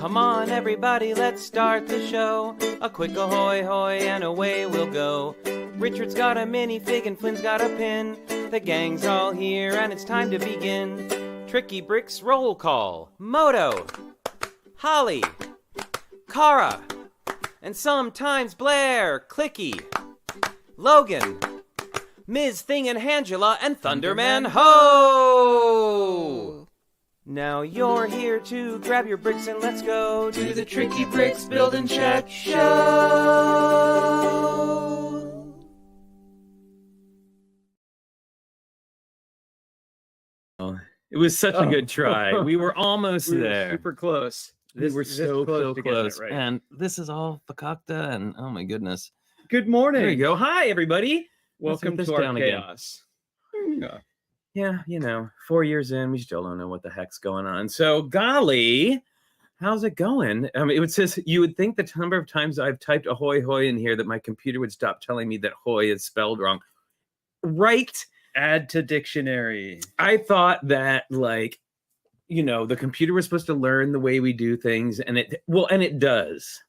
Come on, everybody, let's start the show. A quick ahoy hoy and away we'll go. Richard's got a minifig and Flynn's got a pin. The gang's all here and it's time to begin. Tricky Bricks roll call. Moto, Holly, Kara, and sometimes Blair, Clicky, Logan, Ms. Thing and Angela, and Thunderman Ho! Now you're here to grab your bricks and let's go to the Tricky Bricks Build and Check Show! It was such a good try. We were almost there. Super close. We were so close. Right. And this is all fakakta, and oh my goodness. Good morning. There you go. Hi, everybody. Welcome to our chaos. Yeah, 4 years in, we still don't know what the heck's going on. So, golly, how's it going? I mean, it says you would think the number of times I've typed ahoy hoy in here that my computer would stop telling me that hoy is spelled wrong. Right? Add to dictionary. I thought that, the computer was supposed to learn the way we do things, and it does.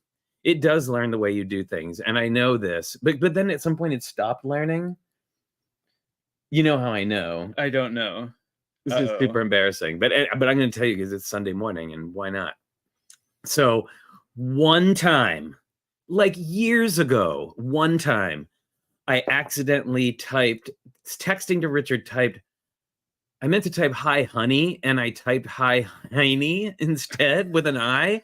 It does learn the way you do things, and I know this. But then at some point it stopped learning. You know how I know. I don't know. This is super embarrassing. But I'm going to tell you because it's Sunday morning, and why not? So one time, like years ago, I accidentally texting to Richard, I meant to type hi honey, and I typed hi hiney instead with an I.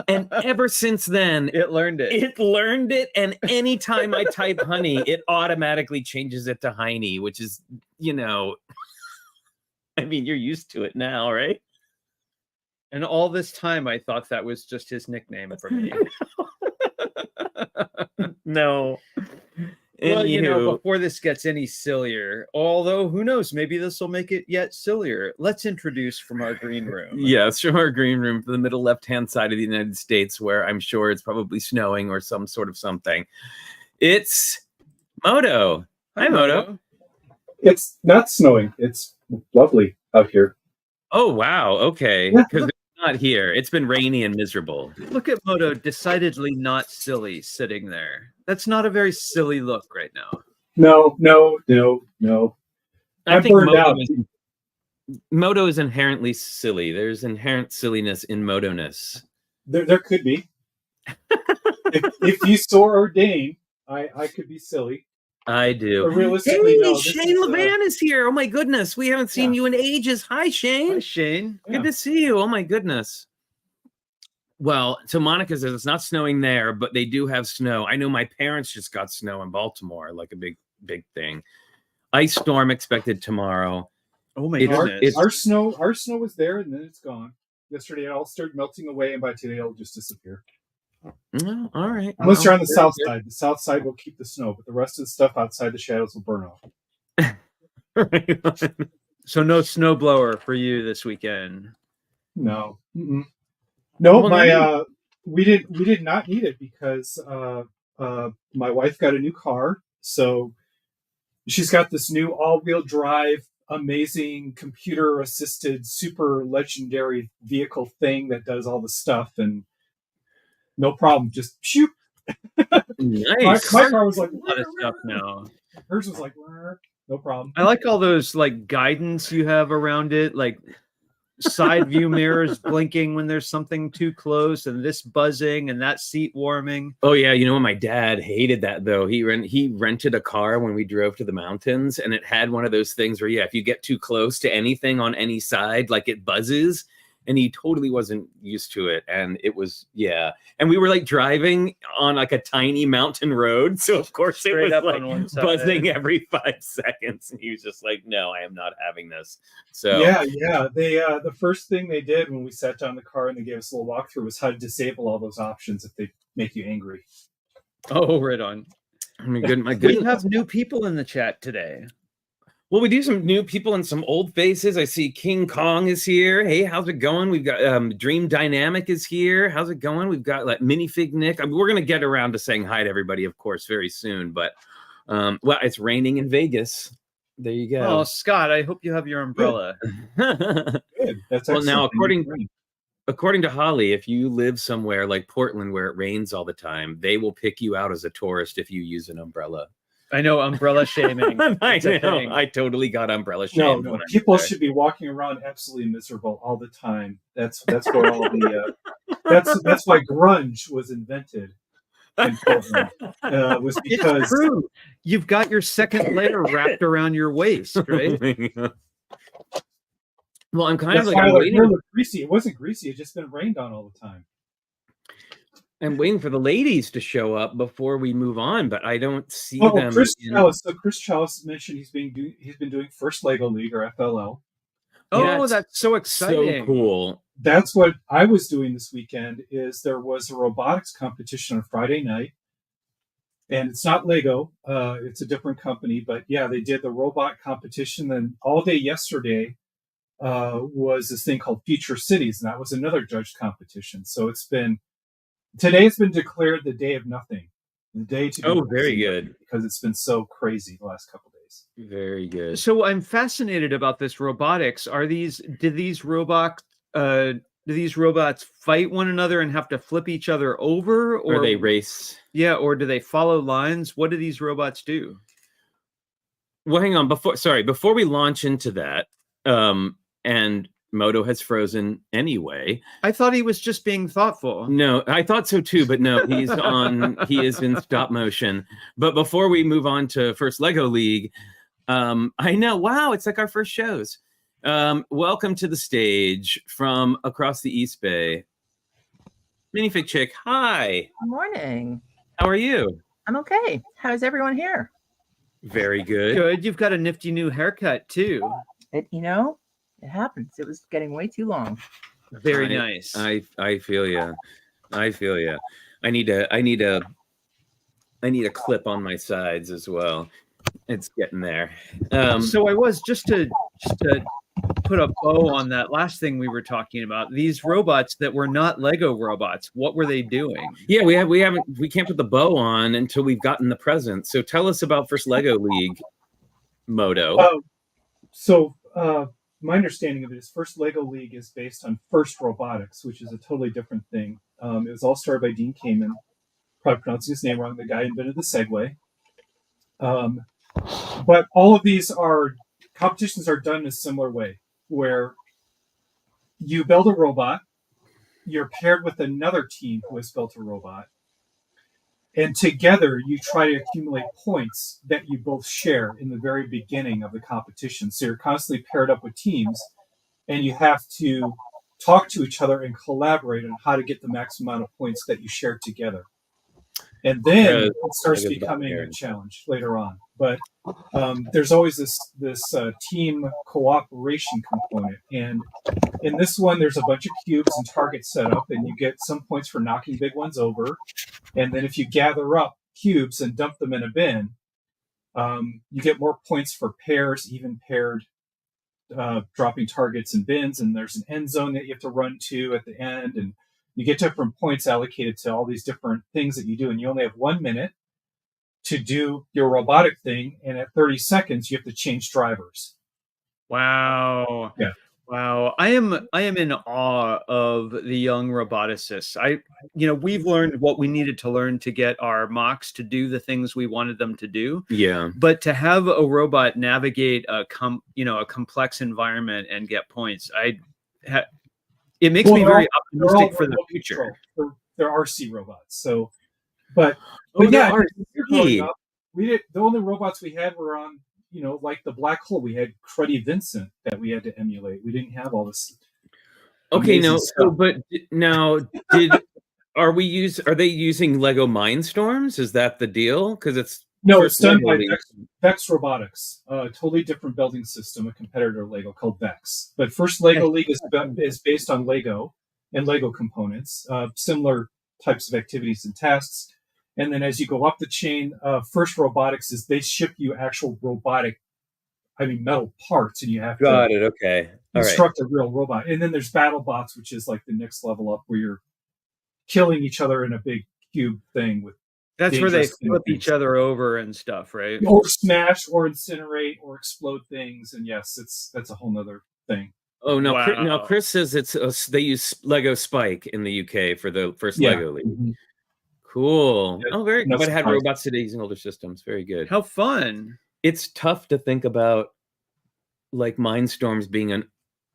And ever since then, it learned it. And anytime I type honey, it automatically changes it to hiney, which is, I mean, you're used to it now, right? And all this time, I thought that was just his nickname for me. No. Well, before this gets any sillier, although who knows, maybe this will make it yet sillier. Let's introduce from our green room. Yes, from our green room, from the middle left-hand side of the United States, where I'm sure it's probably snowing or some sort of something. It's Moto. Hi, Moto. It's not snowing. It's lovely out here. Oh, wow. Okay. Because it's not here. It's been rainy and miserable. Look at Moto, decidedly not silly, sitting there. That's not a very silly look right now. No. I think burned out. Moto is inherently silly. There's inherent silliness in Moto-ness. There could be. if you so ordain, I could be silly. I do. But realistically, hey, Shane Levan is here. Oh my goodness. We haven't seen you in ages. Hi, Shane. Hi, Shane. Good to see you. Oh my goodness. Well, so Monica says it's not snowing there, but they do have snow. I know my parents just got snow in Baltimore, like a big thing. Ice storm expected tomorrow. Oh my goodness. Our snow was there and then it's gone. Yesterday it all started melting away, and by today it'll just disappear. Oh, all right. Unless you're on the south side. The south side will keep the snow, but the rest of the stuff outside the shadows will burn off. So no snowblower for you this weekend? No. Mm-mm. No, we did not need it because my wife got a new car, so she's got this new all-wheel drive, amazing computer-assisted, super legendary vehicle thing that does all the stuff, and no problem, just shoot. Nice. My car was like A lot of stuff now. Hers was like no problem. I like all those guidance you have around it, side view mirrors blinking when there's something too close, and this buzzing and that seat warming. Oh yeah, my dad hated that though. He rented a car when we drove to the mountains, and it had one of those things where if you get too close to anything on any side, it buzzes. And he totally wasn't used to it. And it was, and we were driving on a tiny mountain road. So of course Straight it up on one was side. buzzing every 5 seconds. And he was just like, no, I am not having this. So yeah. They the first thing they did when we sat down in the car and they gave us a little walkthrough was how to disable all those options if they make you angry. Oh, right on. My goodness. We have new people in the chat today. Well, we do some new people and some old faces. I see King Kong is here. Hey, how's it going? We've got Dream Dynamic is here. How's it going? We've got Minifig Nick. I mean, we're going to get around to saying hi to everybody, of course, very soon. But, it's raining in Vegas. There you go. Oh, Scott, I hope you have your umbrella. Good. That's well, now, excellent. according to Holly, if you live somewhere like Portland where it rains all the time, they will pick you out as a tourist if you use an umbrella. I know umbrella shaming. I know. I totally got umbrella shamed. No. People should be walking around absolutely miserable all the time. That's where all the that's why grunge was invented in Portland. Was because it's true. You've got your second layer wrapped around your waist, right? Well, I'm kind of like greasy. It wasn't greasy. It just been rained on all the time. I'm waiting for the ladies to show up before we move on, but I don't see them. Chris Chalice mentioned he's been doing First Lego League or FLL. Oh, that's so exciting! So cool. That's what I was doing this weekend. There was a robotics competition on Friday night, and it's not Lego. It's a different company, but yeah, they did the robot competition. And all day yesterday was this thing called Future Cities, and that was another judged competition. So today it's been declared the day of nothing. The day to do very good, because it's been so crazy the last couple of days. Very good. So I'm fascinated about this robotics. Do these robots fight one another and have to flip each other over, or they race? Yeah, or do they follow lines? What do these robots do? Well, hang on. Before we launch into that, and Moto has frozen anyway. I thought he was just being thoughtful. No, I thought so too, but no, he is in stop motion. But before we move on to First Lego League, I know, wow, it's like our first shows. Welcome to the stage from across the East Bay. Minifigchick, hi. Good morning. How are you? I'm okay. How's everyone here? Very good. Good. You've got a nifty new haircut too. It happens. It was getting way too long. Very nice. I feel you. I feel you. I need a clip on my sides as well. It's getting there. So I was just to put a bow on that last thing we were talking about. These robots that were not Lego robots. What were they doing? Yeah, we can't put the bow on until we've gotten the present. So tell us about First Lego League, Moto. My understanding of it is First Lego League is based on First Robotics, which is a totally different thing. It was all started by Dean Kamen, probably pronouncing his name wrong, the guy who invented the Segway. But all of these competitions are done in a similar way, where you build a robot, you're paired with another team who has built a robot, and together you try to accumulate points that you both share in the very beginning of the competition. So you're constantly paired up with teams, and you have to talk to each other and collaborate on how to get the maximum amount of points that you share together. And then it starts becoming a challenge later on. But there's always this team cooperation component. And in this one, there's a bunch of cubes and targets set up, and you get some points for knocking big ones over. And then if you gather up cubes and dump them in a bin, you get more points for pairs, even paired dropping targets in bins. And there's an end zone that you have to run to at the end. And you get different points allocated to all these different things that you do. And you only have 1 minute to do your robotic thing. And at 30 seconds, you have to change drivers. Wow. Yeah. Wow. I am in awe of the young roboticists. We've learned what we needed to learn to get our mocks to do the things we wanted them to do. Yeah. But to have a robot navigate a complex environment and get points, it makes me very optimistic for the future. They're RC robots. So, but yeah, the only robots we had were on, like the black hole. We had Cruddy Vincent that we had to emulate. We didn't have all this. Okay, no. So, but now, are they using Lego Mindstorms? Is that the deal? Because it's done by Vex Robotics, a totally different building system, a competitor to Lego called Vex. But First Lego League is based on Lego and Lego components, similar types of activities and tasks. And then as you go up the chain, First Robotics they ship you actual metal parts, and you have to construct a real robot. And then there's BattleBots, which is like the next level up, where you're killing each other in a big cube thing with. That's where they flip each other over and stuff, right? Or smash, or incinerate, or explode things. And yes, that's a whole nother thing. Oh no, Wow. Chris says they use Lego Spike in the UK for the first Yeah. Lego League. Mhm. Cool. Yeah, Oh, very. no But it had surprise. robots today using older systems. Very good. How fun. It's tough to think about like Mindstorms being an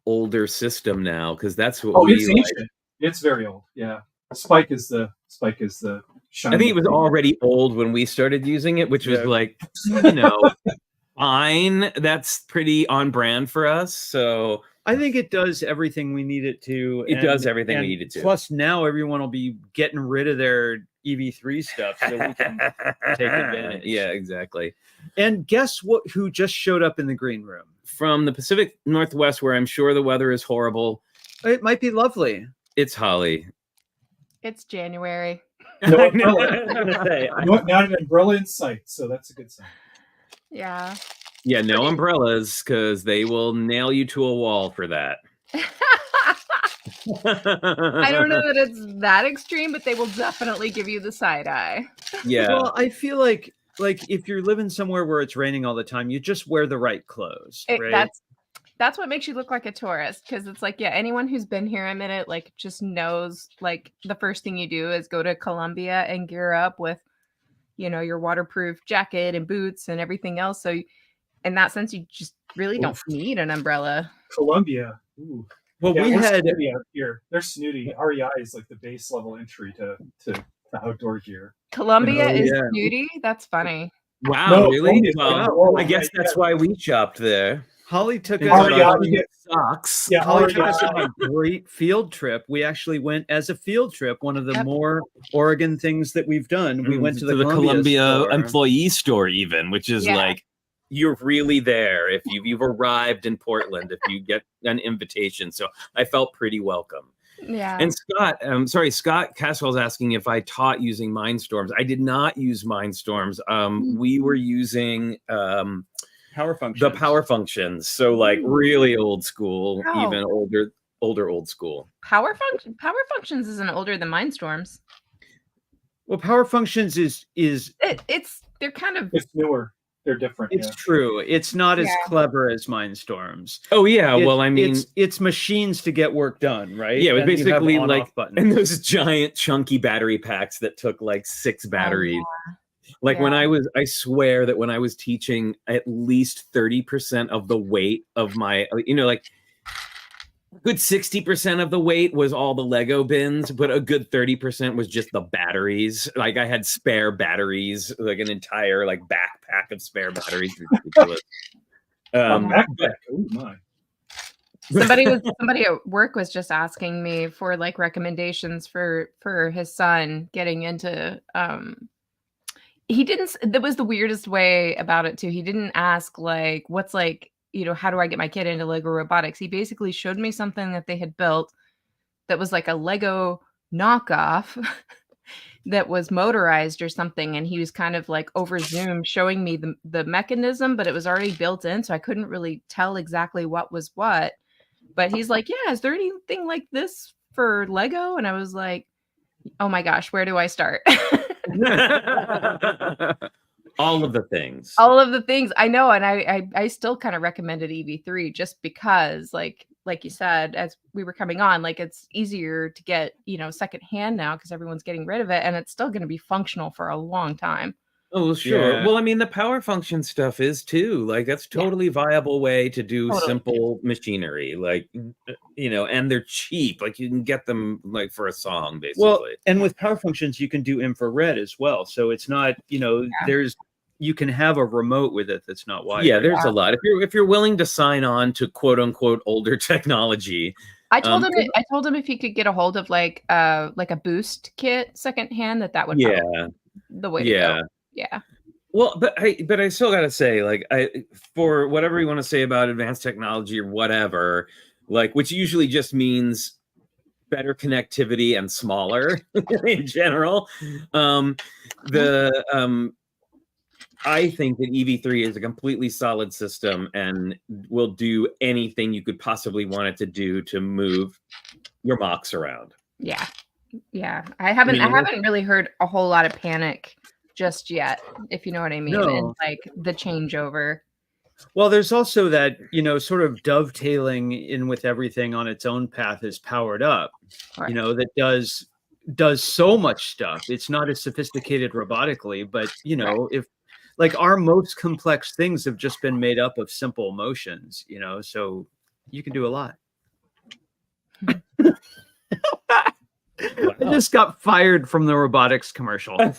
older system now, because that's what Oh, we it's like. ancient. It's very old. Yeah. Spike is the shiny. I think it was already old when we started using it, which was Yeah. like, fine. That's pretty on brand for us. So I think it does everything we need it to. It does everything we need it to. Plus, now everyone will be getting rid of their EV3 stuff, so we can take advantage. Yeah, exactly. And guess what? Who just showed up in the green room? From the Pacific Northwest, where I'm sure the weather is horrible, It might be lovely. it's Holly. It's January. No I know, umbrella. I was gonna say, Not an umbrella in sight, so that's a good sign. Yeah. Yeah, no umbrellas, because they will nail you to a wall for that. I don't know that it's that extreme, but they will definitely give you the side eye. Yeah. Well, I feel like if you're living somewhere where it's raining all the time, you just wear the right clothes, right? That's what makes you look like a tourist, because it's like, yeah, anyone who's been here a minute like just knows like the first thing you do is go to Colombia and gear up with, your waterproof jacket and boots and everything else. So in that sense, you just really don't need an umbrella. Colombia. Ooh. Well, Yeah, we we're had snooty out here. They're snooty. REI is like the base level entry to outdoor gear. Colombia Oh, is yeah. snooty. That's funny. Wow, No, really? Columbia's Well, like, I guess that's why we shopped there. Holly took And us REI, on you get- socks. Yeah, Holly took us REI. on a great field trip. We actually went as a field trip, one of the Yep. more Oregon things that we've done. We went to the Columbia store. employee store, even, which is Yeah. like you're really there if you've arrived in Portland, if you get an invitation. So I felt pretty welcome. Yeah. And Scott Caswell's asking if I taught using Mindstorms. I did not use Mindstorms. We were using Power functions. the power functions. So like really old school, Wow. even older old school. Power functions isn't older than Mindstorms. Well, power functions is They're kind of It's newer. They're different. it's Yeah. true. It's not as Yeah. clever as Mindstorms. Oh yeah, well I mean it's machines to get work done, right? yeah, it was And you have basically on-off like buttons. and those giant chunky battery packs that took like 6 batteries. Like when I swear that when I was teaching, at least 30% of the weight of my, like a good 60% of the weight was all the Lego bins, but a good 30% was just the batteries. Like I had spare batteries, like an entire like backpack of spare batteries. Ridiculous. Backpack. Oh my. somebody at work was just asking me for like recommendations for his son getting into he didn't that was the weirdest way about it too. He didn't ask like what's like, how do I get my kid into Lego robotics? He basically showed me something that they had built that was like a Lego knockoff that was motorized or something, and he was kind of like over Zoom showing me the mechanism, but it was already built in, so I couldn't really tell exactly what was what. But he's like, yeah, is there anything like this for Lego? And I was like, oh my gosh, where do I start? All of the things. All of the things I know. And I still kind of recommended EV3 just because like you said, as we were coming on, like it's easier to get, secondhand now because everyone's getting rid of it, and it's still going to be functional for a long time. Oh, sure. Yeah. Well, I mean, the power function stuff is too. Like, that's totally viable way to do simple machinery. Like, and they're cheap. Like, you can get them like for a song, basically. Well, and with power functions, you can do infrared as well. So it's not, you can have a remote with it that's not wired. Yeah, there's a lot. If you're willing to sign on to quote unquote older technology. I told him if he could get a hold of like a boost kit secondhand, that would probably be the way to go. Yeah. Well, but I still gotta say, like, for whatever you want to say about advanced technology or whatever, like, which usually just means better connectivity and smaller in general. I think that EV3 is a completely solid system and will do anything you could possibly want it to do to move your mocks around. Yeah. Yeah. I haven't really heard a whole lot of panic just yet, if you know what I mean. No. And like the changeover. Well, there's also that, sort of dovetailing in with everything on its own path is Powered Up, Right. that does so much stuff. It's not as sophisticated robotically, but if like our most complex things have just been made up of simple motions, so you can do a lot. I just got fired from the robotics commercial. You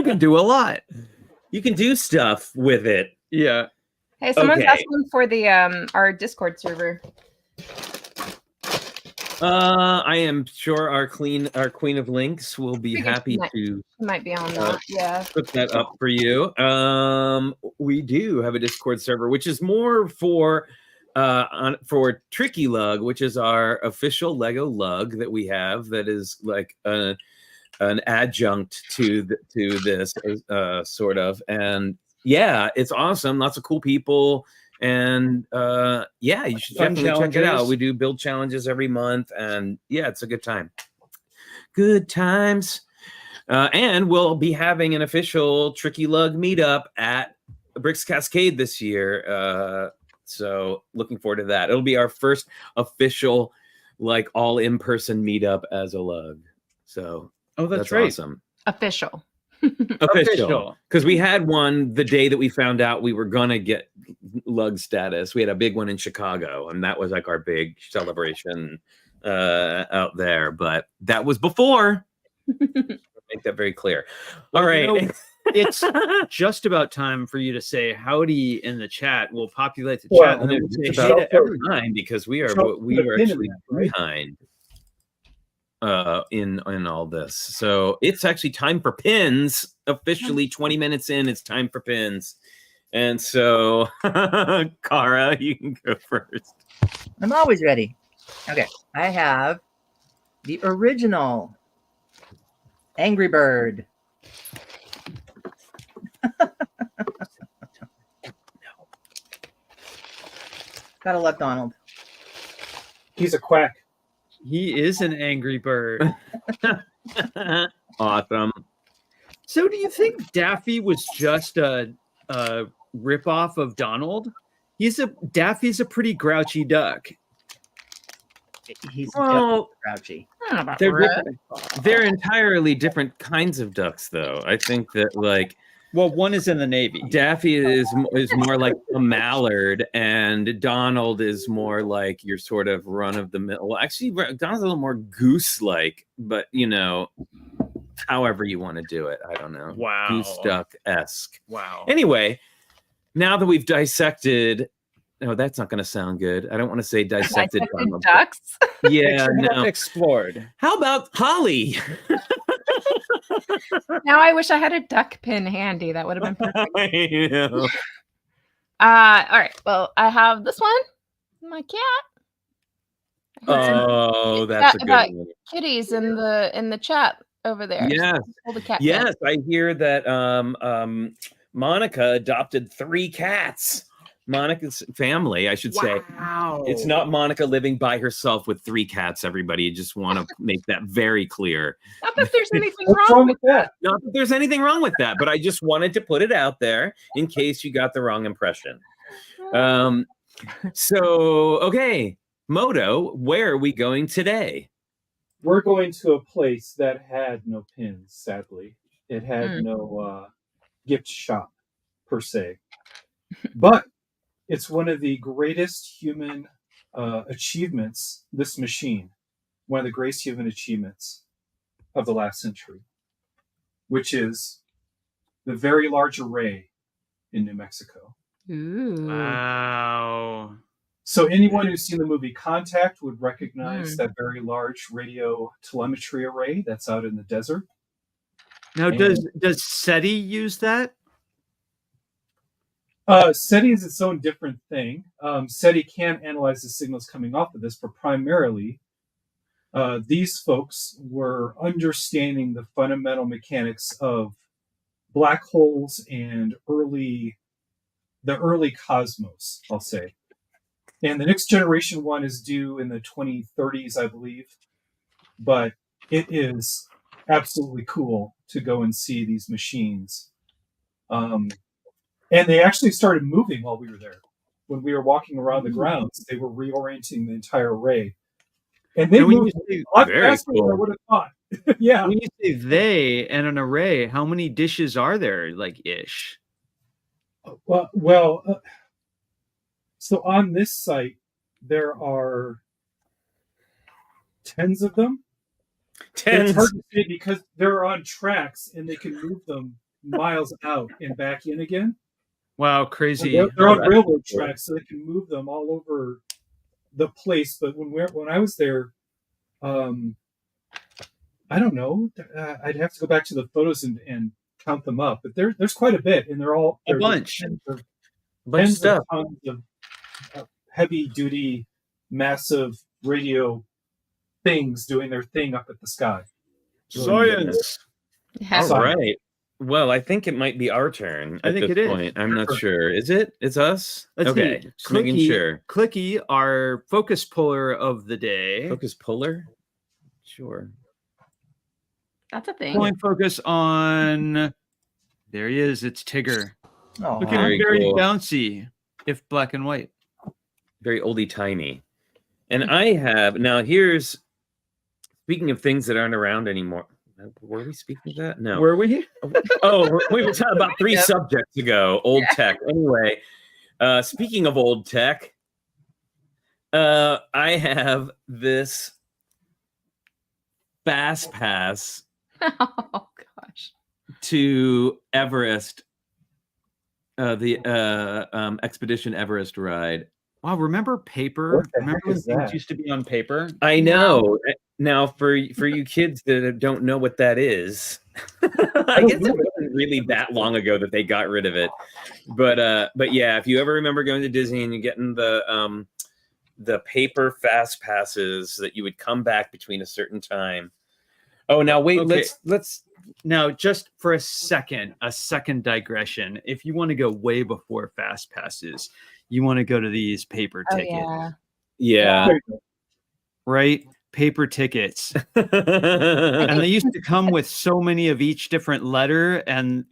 can do a lot. You can do stuff with it. Yeah. Hey, someone's Okay. asking for the our Discord server. I am sure our queen of links will be Figured happy to She might be on that. Yeah. put that up for you. We do have a Discord server, which is more for Tricky Lug, which is our official Lego lug that we have. That is like an adjunct to this sort of, and yeah, it's awesome. Lots of cool people. And yeah, you should Fun definitely check it out. challenges. We do build challenges every month, and yeah, it's a good time. Good times. And we'll be having an official Tricky Lug meetup at Bricks Cascade this year. So looking forward to that. It'll be our first official, like, all in-person meetup as a lug. So that's right. awesome. Official. Official. Because we had one the day that we found out we were gonna get lug status. We had a big one in Chicago, and that was like our big celebration out there. But that was before. Make that very clear. All right. It's just about time for you to say howdy in the chat. We'll populate the Well, chat, and then we'll say It's hey about to everyone. time because we are Chuck put a pin in actually that, right? behind in all this. So it's actually time for pins. Officially 20 minutes in, it's time for pins. And so Kara, you can go first. I'm always ready. Okay, I have the original Angry Bird. Gotta love Donald. He's a quack. He is an angry bird. Awesome. So do you think Daffy was just a ripoff of Donald? Daffy's a pretty grouchy duck. He's Well, grouchy. I don't know about They're Red. different. They're entirely different kinds of ducks, though. I think that, like, Well, one is in the Navy. Daffy is more like a mallard, and Donald is more like your sort of run of the mill. Well, actually, Donald's a little more goose-like, but however you want to do it, I don't know. Wow. Goose duck-esque. Wow. Anyway, now that we've dissected, no, that's not going to sound good. I don't want to say dissected. Dissected ducks. Yeah, no. Explored. How about Holly? Now I wish I had a duck pin handy. That would have been perfect. I know. All right. Well, I have this one. My cat. Oh, that's a good about one. kitties in the chat over there. Yes. Hold the cat. Yes, I hear that Monica adopted 3 cats. Monica's family, I should say. Wow. It's not Monica living by herself with 3 cats, everybody. I just want to make that very clear. Not that there's anything What's wrong with that? Not that there's anything wrong with that, but I just wanted to put it out there in case you got the wrong impression. So, okay, Moto, where are we going today? We're going to a place that had no pins, sadly. It had no gift shop, per se. But it's one of the greatest human achievements, this machine, one of the greatest human achievements of the last century, which is the Very Large Array in New Mexico. Ooh. Wow. So anyone who's seen the movie Contact would recognize that very large radio telemetry array that's out in the desert. Now, does SETI use that? SETI is its own different thing. SETI can analyze the signals coming off of this, but primarily these folks were understanding the fundamental mechanics of black holes and the early cosmos, I'll say. And the next generation one is due in the 2030s, I believe. But it is absolutely cool to go and see these machines. And they actually started moving while we were there. When we were walking around the grounds, they were reorienting the entire array. And they And when moved you a lot Very faster than I cool. would have thought. Yeah. When you say they and an array, how many dishes are there, like ish? Well, so on this site, there are tens of them. It's hard to say because they're on tracks and they can move them miles out and back in again. Wow, crazy. They're on railroad tracks, so they can move them all over the place. But when I was there, I don't know. I'd have to go back to the photos and count them up. But there's quite a bit, and they're A bunch. tens of stuff. tons of heavy duty, massive radio things doing their thing up at the sky. Science. Yeah. All right. Well, I think it might be our turn I at think this it is. point. I'm not sure. Is it? It's us? Let's okay. see. Just making sure. Clicky, our focus puller of the day. Focus puller? Sure. That's a thing. Pulling focus on. There he is. It's Tigger. Oh, Looking Very very cool. bouncy, if black and white. Very oldie timey. And I have now here's speaking of things that aren't around anymore. Were we speaking of that? No. Were we? Oh, we were talking about 3 Yep. subjects ago. Old tech. Anyway, speaking of old tech, I have this fast pass Oh gosh. to Everest, the Expedition Everest ride. Wow, remember paper? What the Remember heck when is things that? used to be on paper? I know. Now, for you kids that don't know what that is, I guess it wasn't really that long ago that they got rid of it. But yeah, if you ever remember going to Disney and you're getting the paper fast passes that you would come back between a certain time. Oh, now wait, Okay. let's Now, just for a second digression. If you want to go way before fast passes, you want to go to these paper Oh, tickets, yeah. yeah. right? Paper tickets. And they used to come with so many of each different letter, and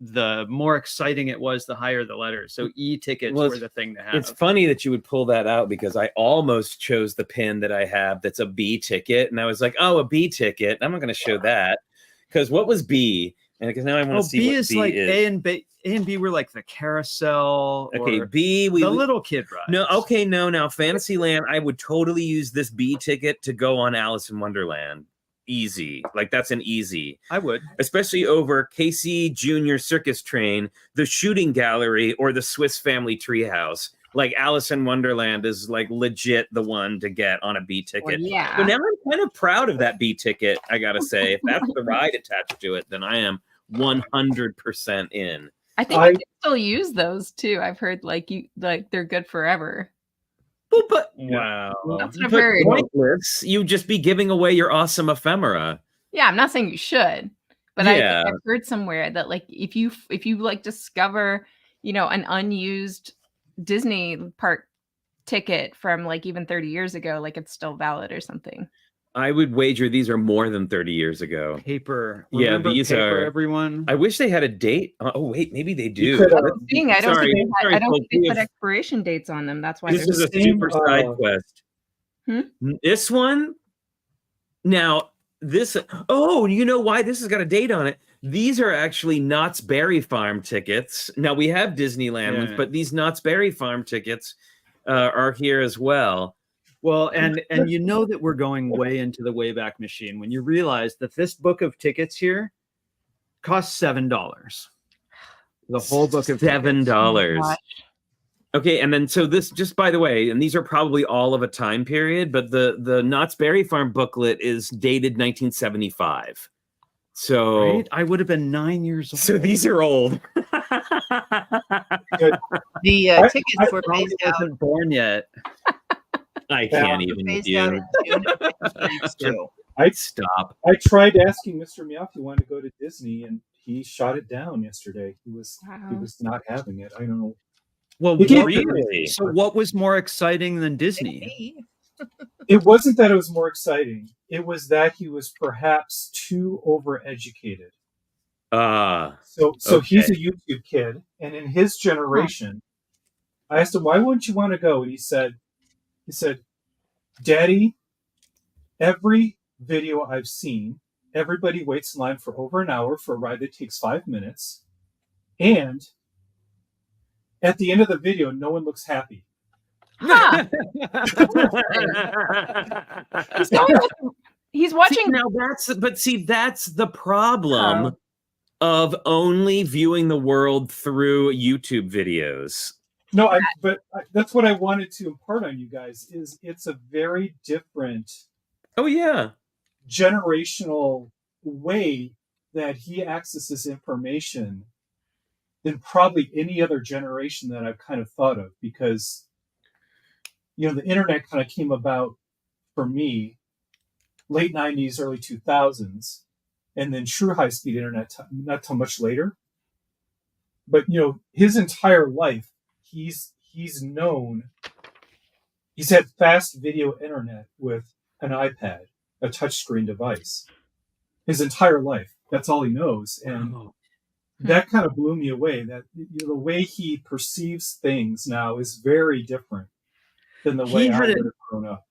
the more exciting it was, the higher the letter. So e-tickets Well, were the thing to have. It's funny that you would pull that out because I almost chose the pin that I have that's a B ticket. And I was like, oh, a B ticket. I'm not going to show that. Because what was B? And because now I want to see B what is B like is. A and B were like the carousel. Okay, or B. the little kid ride. No, okay, no. Now, Fantasyland, I would totally use this B ticket to go on Alice in Wonderland. Easy. Like, that's an easy. I would. Especially over Casey Jr. Circus Train, the Shooting Gallery, or the Swiss Family Treehouse. Like, Alice in Wonderland is, like, legit the one to get on a B ticket. Well, yeah. But now I'm kind of proud of that B ticket, I gotta say. If that's the ride attached to it, then I am 100% in. I think you can still use those too. I've heard like they're good forever. But Wow. That's what I've but heard. pointless. You'd just be giving away your awesome ephemera. Yeah, I'm not saying you should, but Yeah. I've heard somewhere that like if you like discover, an unused Disney park ticket from like even 30 years ago, like it's still valid or something. I would wager these are more than 30 years ago. Paper. Yeah, Remember these paper, are- everyone. I wish they had a date. Oh, wait, maybe they do. You could, I don't think Sorry, I don't think they folks, put expiration dates on them. That's why This there's is a same, super side quest. Hmm? This one, now, you know why this has got a date on it? These are actually Knott's Berry Farm tickets. Now, we have Disneyland ones, Yeah. but these Knott's Berry Farm tickets are here as well. Well, and you know that we're going way into the Wayback Machine when you realize that this book of tickets here costs $7. The whole book of $7. gosh. Okay, and then so this, just by the way, and these are probably all of a time period, but the Knott's Berry Farm booklet is dated 1975. So, Right? I would have been 9 years old. so these are old. The tickets were Probably phased out. wasn't born yet. I can't even with Phased out you. in June of 1992. Stop. I tried asking Mr. Meow if he wanted to go to Disney, and he shot it down yesterday. He was not having it. I don't know. Well, You can't- Really? so what was more exciting than Disney? Hey, It wasn't that it was more exciting. It was that he was perhaps too overeducated. So he's a YouTube kid, and in his generation, I asked him, why wouldn't you want to go? And he said, Daddy, every video I've seen, everybody waits in line for over an hour for a ride that takes 5 minutes. And at the end of the video, no one looks happy. Huh. He's watching. That's the problem of only viewing the world through YouTube videos. No, but that's what I wanted to impart on you guys. Is it's a very different, generational way that he accesses information than probably any other generation that I've kind of thought of, because the internet kind of came about for me late 90s, early 2000s, and then true high-speed internet not too much later. But his entire life, he's had fast video internet with an iPad, a touchscreen device, his entire life. That's all he knows. And that kind of blew me away, that the way he perceives things now is very different than the way I would have grown up.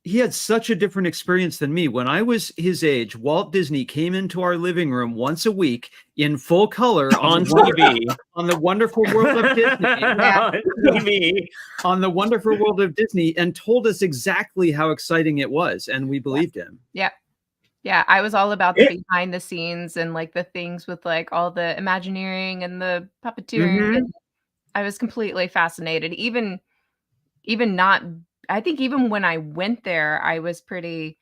He had such a different experience than me. When I was his age, Walt Disney came into our living room once a week in full color on TV on the Wonderful World of Disney. On the Wonderful World of Disney, and told us exactly how exciting it was, and we believed him. Yeah. Yeah, I was all about the behind the scenes and like the things with like all the Imagineering and the puppeteering. And I was completely fascinated. Even not, I think even when I went there, I was pretty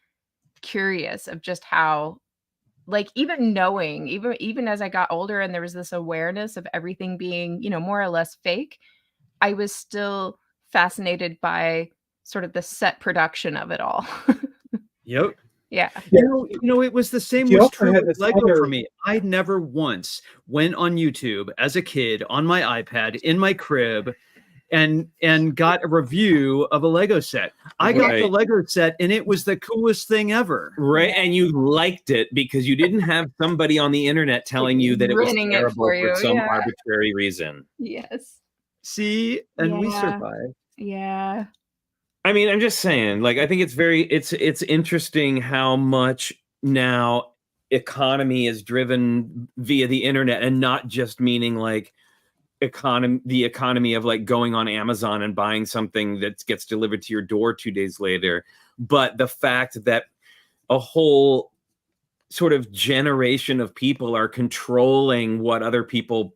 curious of just how, like, even knowing, even as I got older and there was this awareness of everything being, more or less fake, I was still fascinated by sort of the set production of it all. Yep. Yeah. It was the same was true with Lego for me. I never once went on YouTube as a kid on my iPad in my crib and got a review of a Lego set. I got the Lego set and it was the coolest thing ever. Right. And you liked it because you didn't have somebody on the internet telling you that it was terrible for some arbitrary reason. Yes. See, and we survived. Yeah. I mean, I'm just saying, like, I think it's interesting how much now economy is driven via the internet, and not just meaning like the economy of like going on Amazon and buying something that gets delivered to your door 2 days later, but the fact that a whole sort of generation of people are controlling what other people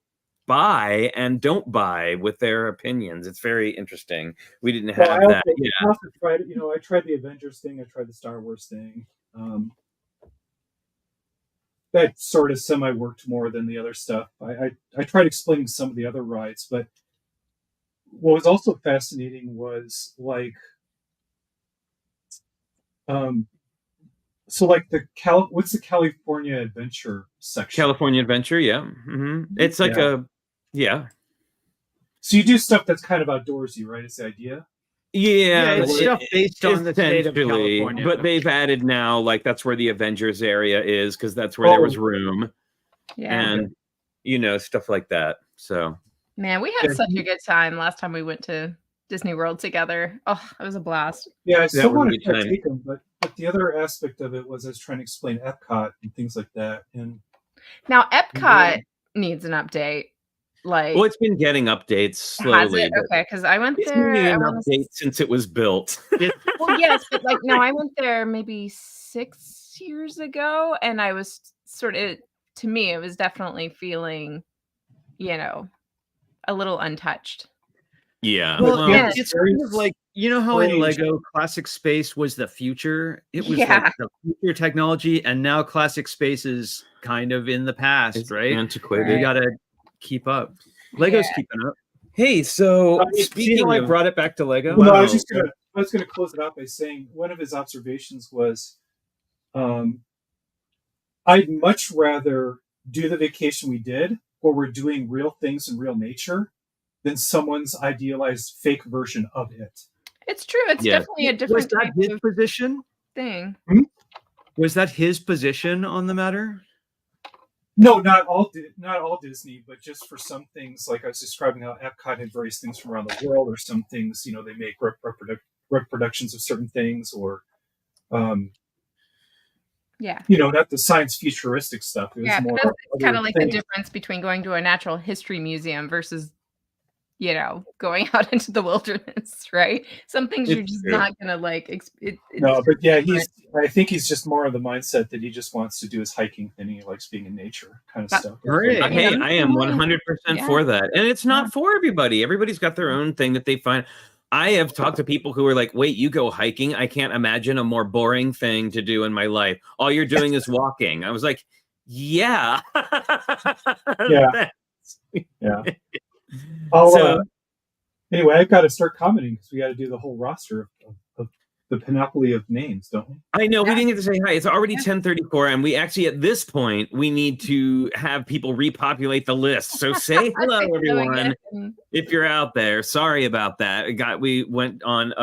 buy and don't buy with their opinions. It's very interesting. We didn't have that. I also tried, I tried the Avengers thing. I tried the Star Wars thing. That sort of semi-worked more than the other stuff. I tried explaining some of the other rides, but what was also fascinating was like, so like what's the California Adventure section? California Adventure, yeah. It's like So you do stuff that's kind of outdoorsy, right? It's the idea. Yeah, it's stuff based on the state of Essentially, California. but they've added now, like that's where the Avengers area is, because that's where there was room, and stuff like that. So, man, we had such a good time last time we went to Disney World together. Oh, it was a blast. Yeah, I still wanted to take them, but the other aspect of it was I was trying to explain Epcot and things like that. And now Epcot needs an update. Like, well, it's been getting updates slowly. Okay, because I went it's there. An update since it was built. Well, yes, but like, no, I went there maybe 6 years ago, and I was sort of, to me, it was definitely feeling, a little untouched. Yeah. Well, it's kind of like, how in Lego Classic Space was the future? It was like the future technology, and now Classic Space is kind of in the past, it's right? antiquated. You gotta keep up. Lego's keeping up. Hey, so speaking of, I brought it back to Lego. Well, I was gonna close it out by saying one of his observations was, I'd much rather do the vacation we did, where we're doing real things in real nature, than someone's idealized fake version of it. It's true. It's definitely a different type of position thing. Was that his position on the matter? No, not all Disney, but just for some things, like I was describing how Epcot had various things from around the world, or some things, they make reproductions of certain things, or not the science futuristic stuff. It was more it's kind of like the difference between going to a natural history museum versus going out into the wilderness, right? Some things you're just not gonna like. No, but yeah, I think he's just more of the mindset that he just wants to do his hiking thing. He likes being in nature, kind of stuff. Hey, I am 100% for that, and it's not for everybody. Everybody's got their own thing that they find. I have talked to people who are like, "Wait, you go hiking? I can't imagine a more boring thing to do in my life. All you're doing is walking." I was like, "Yeah, yeah." Anyway, I've got to start commenting because we got to do the whole roster of the panoply of names, don't we? I know, we didn't get to say hi. It's already 10:34, and we actually, at this point, we need to have people repopulate the list. So say hello, everyone, if you're out there. Sorry about that. We went on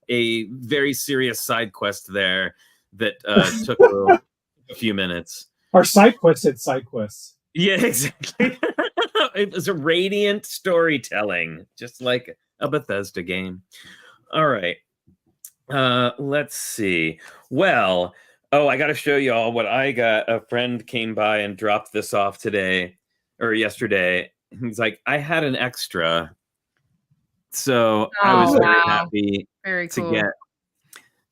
a very serious side quest there that took a few minutes. Our side quest had side quests. Yeah, exactly. It was a radiant storytelling, just like a Bethesda game. All right. Let's see. Well, I got to show you all what I got. A friend came by and dropped this off today or yesterday. He's like, I had an extra. So I was very happy to get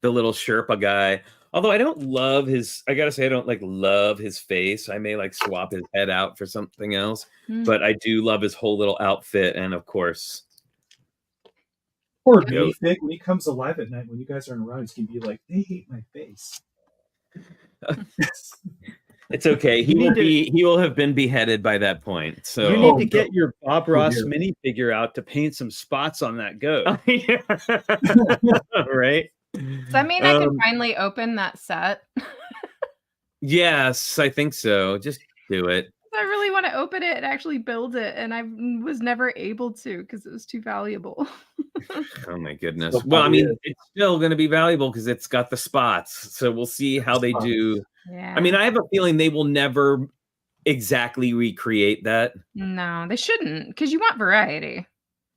the little Sherpa guy. Although I don't love I gotta say, I don't love his face. I may swap his head out for something else, but I do love his whole little outfit. And of course, poor Minifig, when he comes alive at night, when you guys aren't around, he's gonna be like, they hate my face. It's okay. He will have been beheaded by that point. So you need to get your Bob Ross minifigure out to paint some spots on that goat. Right? Does that mean I can finally open that set? Yes, I think so. Just do it. I really want to open it and actually build it, and I was never able to because it was too valuable. Oh my goodness. Well, I mean, it's still going to be valuable because it's got the spots. So we'll see how they do. Yeah. I mean, I have a feeling they will never exactly recreate that. No, they shouldn't, because you want variety.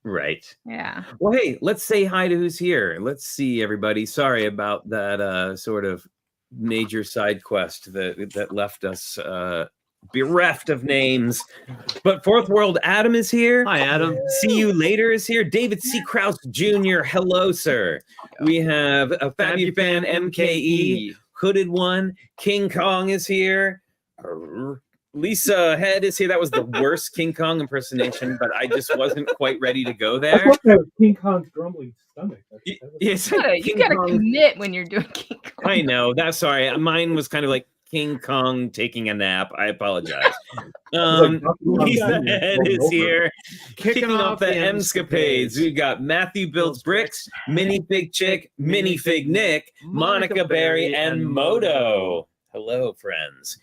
Right. Yeah. Well, hey, let's say hi to who's here. Let's see, everybody. Sorry about that sort of major side quest that left us bereft of names. But Fourth World Adam is here. Hi, Adam. See You Later is here. David C. Krause Jr. Hello, sir. We have a Fabufan MKE, Hooded One. King Kong is here. Lisa Head is here. That was the worst King Kong impersonation, but I just wasn't quite ready to go there. I thought that was King Kong's grumbling stomach. Yes, you gotta commit when you're doing King Kong. I know. That's sorry. Mine was kind of like King Kong taking a nap. I apologize. Lisa Head is here, kicking off the Emscapades. We've got Matthew Builds Bricks, Minifigchick, Minifig Nick, Monica Berry, and Moto. Hello, friends.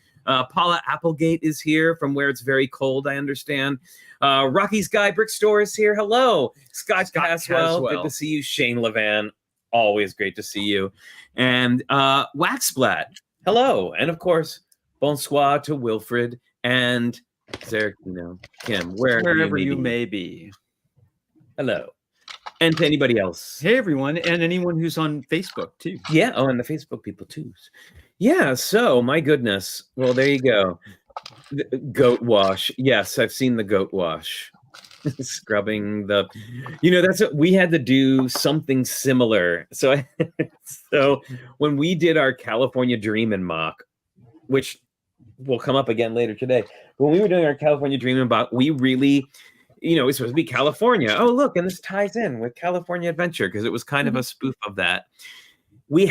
Paula Applegate is here from where it's very cold, I understand. Rocky's Guy Brick Store is here. Hello. Scott Caswell. Good to see you. Shane Levan. Always great to see you. And Waxsplat. Hello. And of course, bonsoir to Wilfred and Kim, wherever you may be. Hello. And to anybody else. Hey, everyone. And anyone who's on Facebook, too. Yeah. Oh, and the Facebook people, too. Yeah. So, my goodness. Well, there you go. The goat wash. Yes, I've seen the goat wash. Scrubbing the, that's what we had to do, something similar. So when we did our California Dreamin' mock, which will come up again later today, when we were doing our California Dreamin' mock, we really, it's supposed to be California. Oh, look, and this ties in with California Adventure because it was kind of a spoof of that. We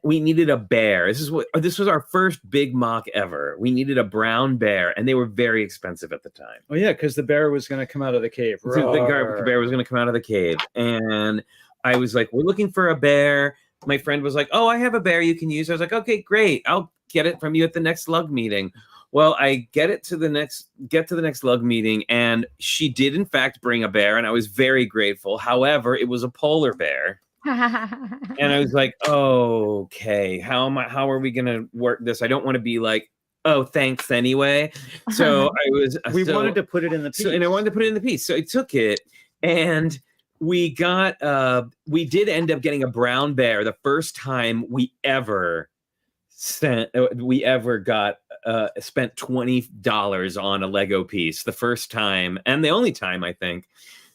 needed a bear. This was our first big mock ever. We needed a brown bear, and they were very expensive at the time. Oh yeah, because the bear was going to come out of the cave. So the bear was going to come out of the cave, and I was like, "We're looking for a bear." My friend was like, "Oh, I have a bear you can use." I was like, "Okay, great. I'll get it from you at the next lug meeting." Well, I get to the next lug meeting, and she did in fact bring a bear, and I was very grateful. However, it was a polar bear. And I was like, okay, how are we gonna work this? I don't want to be like oh, thanks anyway. So We wanted to put it in the piece. and I wanted to put it in the piece. So I took it, and we did end up getting a brown bear the first time we ever spent $20 on a Lego piece, the first time and the only time, I think.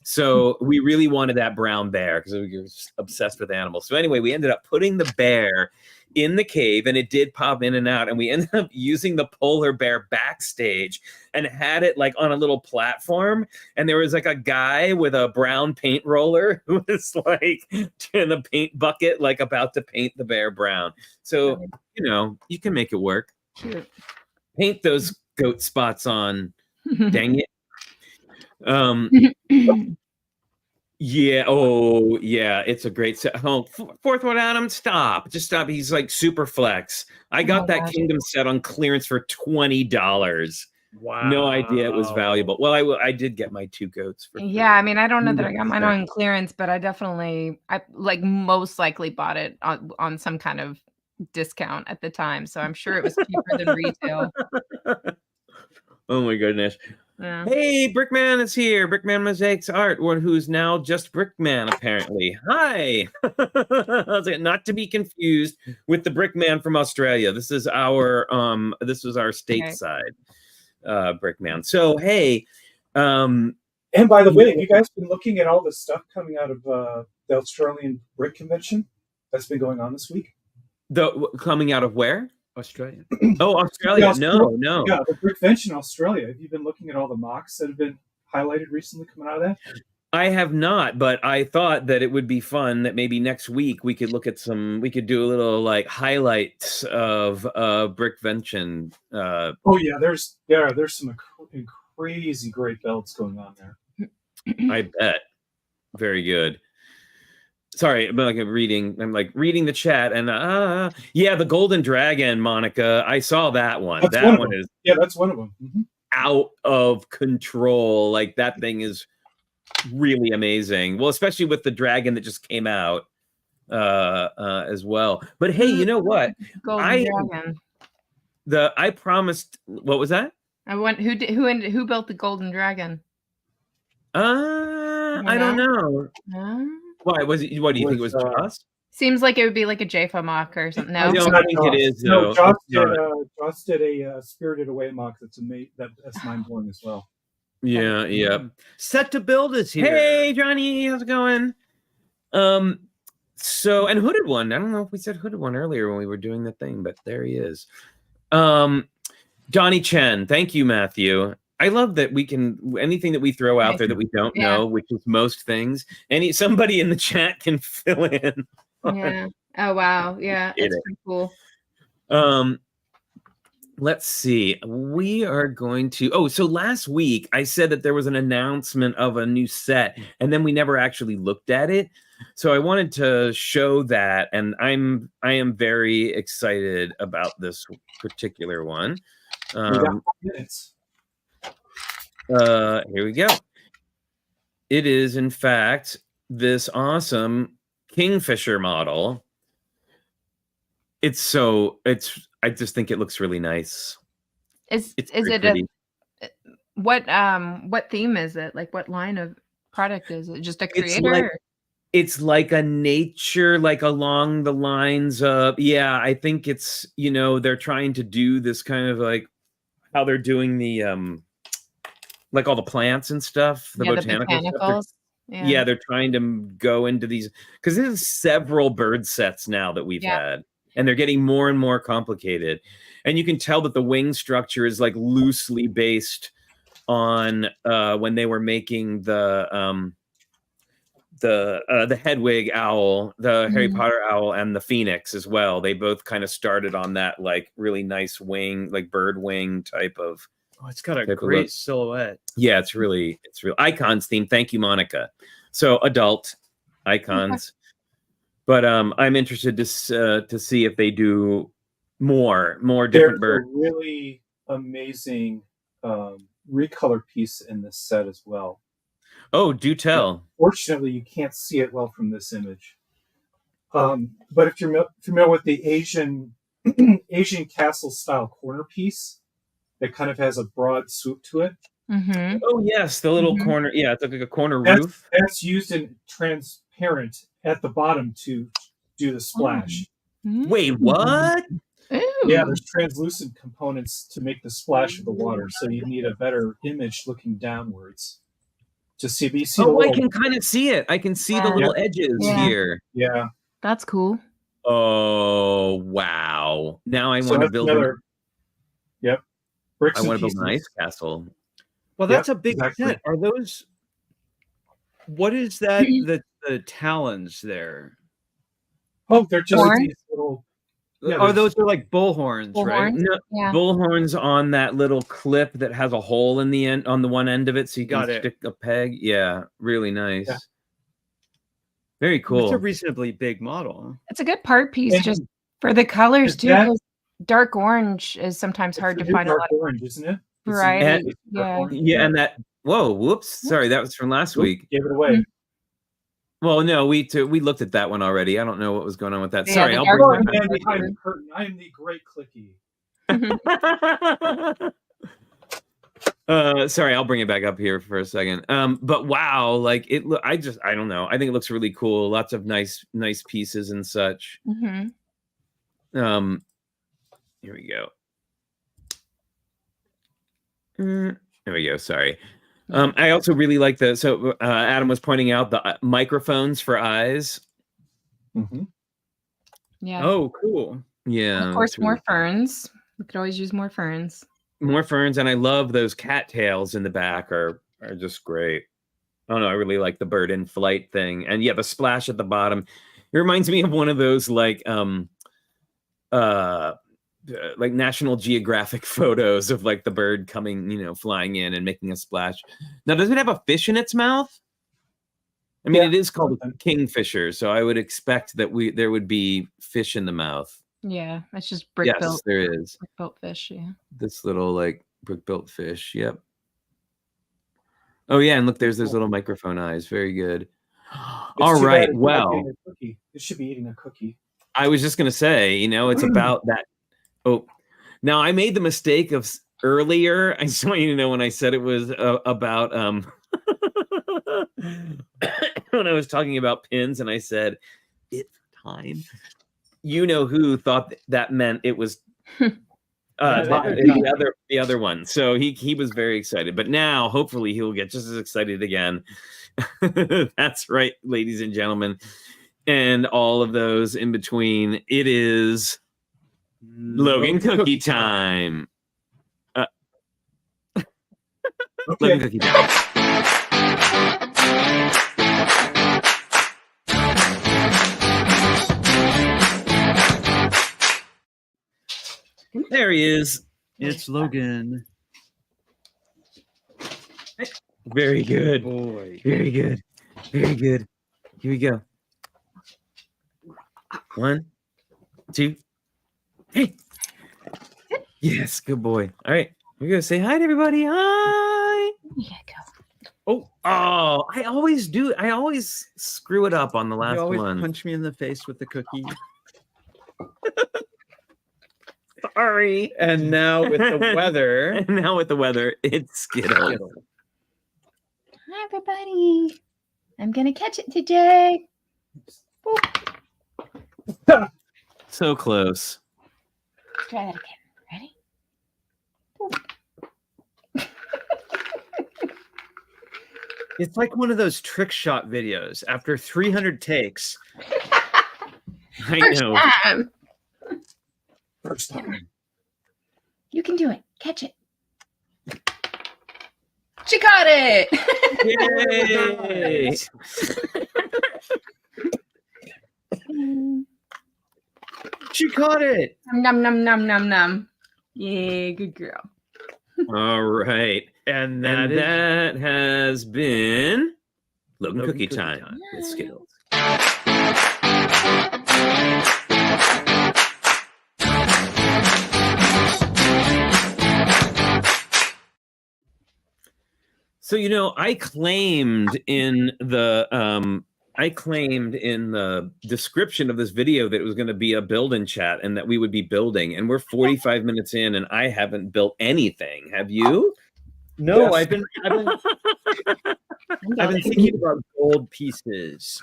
So we really wanted that brown bear because we were obsessed with animals. So anyway, we ended up putting the bear in the cave, and it did pop in and out, and we ended up using the polar bear backstage and had it like on a little platform, and there was like a guy with a brown paint roller who was like in a paint bucket, like about to paint the bear brown. So you can make it work. Cute. Paint those goat spots on. Dang it. Yeah. Oh, yeah. It's a great set. Oh, fourth one, Adam. Stop. Just stop. He's like super flex. I got that Kingdom set on clearance for $20. Wow. No idea it was valuable. Well, I did get my 2 goats for free. Yeah, I mean, I don't know that I got mine on clearance, but I like most likely bought it on some kind of discount at the time. So I'm sure it was cheaper than retail. Oh my goodness. Yeah. Hey, Brickman is here. Brickman Mosaics Art, one who's now just Brickman, apparently. Hi. Not to be confused with the Brickman from Australia. This is our stateside Brickman. So hey, and by the way, have you guys been looking at all the stuff coming out of the Australian Brick Convention that's been going on this week? Coming out of where? Australia. Oh, Australia. No. Yeah, the Brick Convention in Australia. Have you been looking at all the mocks that have been highlighted recently coming out of that? I have not, but I thought that it would be fun that maybe next week we could look at we could do a little like highlights of Brickvention. Oh yeah, there's some crazy great belts going on there. I bet. Very good. Sorry, I'm reading the chat, and yeah, the Golden Dragon, Monica. I saw that one. That's one of them. Mm-hmm. Out of control. Like that thing is really amazing. Well, especially with the dragon that just came out as well. But hey, you know what? Dragon. I promised. What was that? Who built the Golden Dragon? I don't know. Why was it? What do you think it was? Joss? Seems like it would be like a JFA mock or something. No, I don't think it is. No, Joss did a Spirited Away mock that's mind blowing as well. Yeah. Set to Build is here. Hey, Johnny, how's it going? So, and Hooded One. I don't know if we said Hooded One earlier when we were doing the thing, but there he is. Johnny Chen. Thank you, Matthew. I love that we can anything that we throw out there that we don't know, which is most things. Somebody in the chat can fill in. Yeah. Oh wow. Yeah, it's pretty cool. Let's see. We are going to. So last week I said that there was an announcement of a new set, and then we never actually looked at it. So I wanted to show that, and I am very excited about this particular one. Here we go. It is, in fact, this awesome Kingfisher model. I just think it looks really nice. What theme is it? Like what line of product is it? Just a creator? It's like a nature, like along the lines of, I think it's, they're trying to do this kind of like how they're doing the like all the plants and stuff, the botanical stuff. They're trying to go into these because there's several bird sets now that we've had, and they're getting more and more complicated. And you can tell that the wing structure is like loosely based on when they were making the Hedwig owl, the Harry Potter owl, and the Phoenix as well. They both kind of started on that like really nice wing, like bird wing type of. Oh, it's got a great silhouette. Yeah, it's real icons theme. Thank you, Monica. So adult icons, but I'm interested to see if they do more different birds. There's a really amazing recolor piece in this set as well. Oh, do tell. Fortunately, you can't see it well from this image. But if you're familiar with the Asian Asian castle style corner piece that kind of has a broad swoop to it. Mm-hmm. Oh yes, the little corner. Yeah, it's like a corner roof. That's used in transparent at the bottom to do the splash. Wait, what? Ooh. Yeah, there's translucent components to make the splash of the water, so you need a better image looking downwards to see. But you see Oh, I can kind of see it. I can see the little edges Yeah. here. Yeah. That's cool. Oh wow! Now I want to build. Yep. Bricks I and want to build pieces. an ice castle. Well, that's Yep, a big exactly. set. Are those? What is that? The talons there? Oh, they're just Horn? these little. Yeah, Oh, those are like bullhorns, right? Bullhorns? No, Yeah. bullhorns on that little clip that has a hole in the end on the one end of it, so you can Got it. stick a peg. Yeah, really nice. Yeah. Very cool. It's a reasonably big model. It's a good part piece And just for the colors is too. that- 'Cause dark orange is sometimes hard to find a dark lot of orange, isn't it? variety. And- Dark Yeah. orange. Yeah, and that. Whoa, whoops! Sorry, that was from last Oop, week. Gave it away. Well, no, we looked at that one already. I don't know what was going on with that. Yeah, Sorry, the I'll dark Oh, bring and that man back. behind the curtain. I am the great clicky. Sorry, I'll bring it back up here for a second. But wow, like it. I don't know. I think it looks really cool. Lots of nice pieces and such. Mm-hmm. Here we go. There we go. Sorry. I also really like Adam was pointing out the microphones for eyes. Mm-hmm. Yeah. Oh, cool. Yeah. Of course, that's really more ferns. We could always use more ferns. more ferns, and I love those cattails in the back are just great. I don't know, I really like the bird in flight thing, and yeah, the splash at the bottom. It reminds me of one of those like National Geographic photos of like the bird coming, flying in and making a splash. Now, does it have a fish in its mouth? I mean, Yeah. it is called a kingfisher, so I would expect that there would be fish in the mouth. Yeah, it's just brick Yes, built. there is. Brick built fish. Yeah. This little like brick built fish. Yep. Oh yeah, and look, there's those little microphone eyes. Very good. All right. Well, it should be eating a cookie. I was just gonna say, it's about that. Oh, now I made the mistake of earlier. I just want you to know when I said it was about when I was talking about pins, and I said it's time. You know who thought that meant it was the other one. So he was very excited, but now hopefully he'll get just as excited again. That's right, ladies and gentlemen, and all of those in between. It is Logan Cookie time. Logan Cookie time. There he is. It's Logan. Very good. Boy. Very good. Very good. Here we go. 1, 2. Hey. Yes, good boy. All right. We're going to say hi to everybody. Hi. Yeah, go. Oh, I always do. I always screw it up on the last You always one. punch me in the face with the cookie. Sorry. And now with the weather. And now with the weather, it's Skittles. Hi, everybody. I'm gonna catch it today. So close. Let's try that again. Ready? It's like one of those trick shot videos. After 300 takes, I know. First time. You can do it. Catch it. She caught it. Yay! she caught it. Num num num num num. Yeah, good girl. All right. And That has been Logan Logan Cookie Cookie Time Time. with Skittles. So I claimed in the I claimed in the description of this video that it was going to be a build and chat and that we would be building. And we're 45 minutes in and I haven't built anything. Have you? No, Yes. I've been thinking about gold pieces.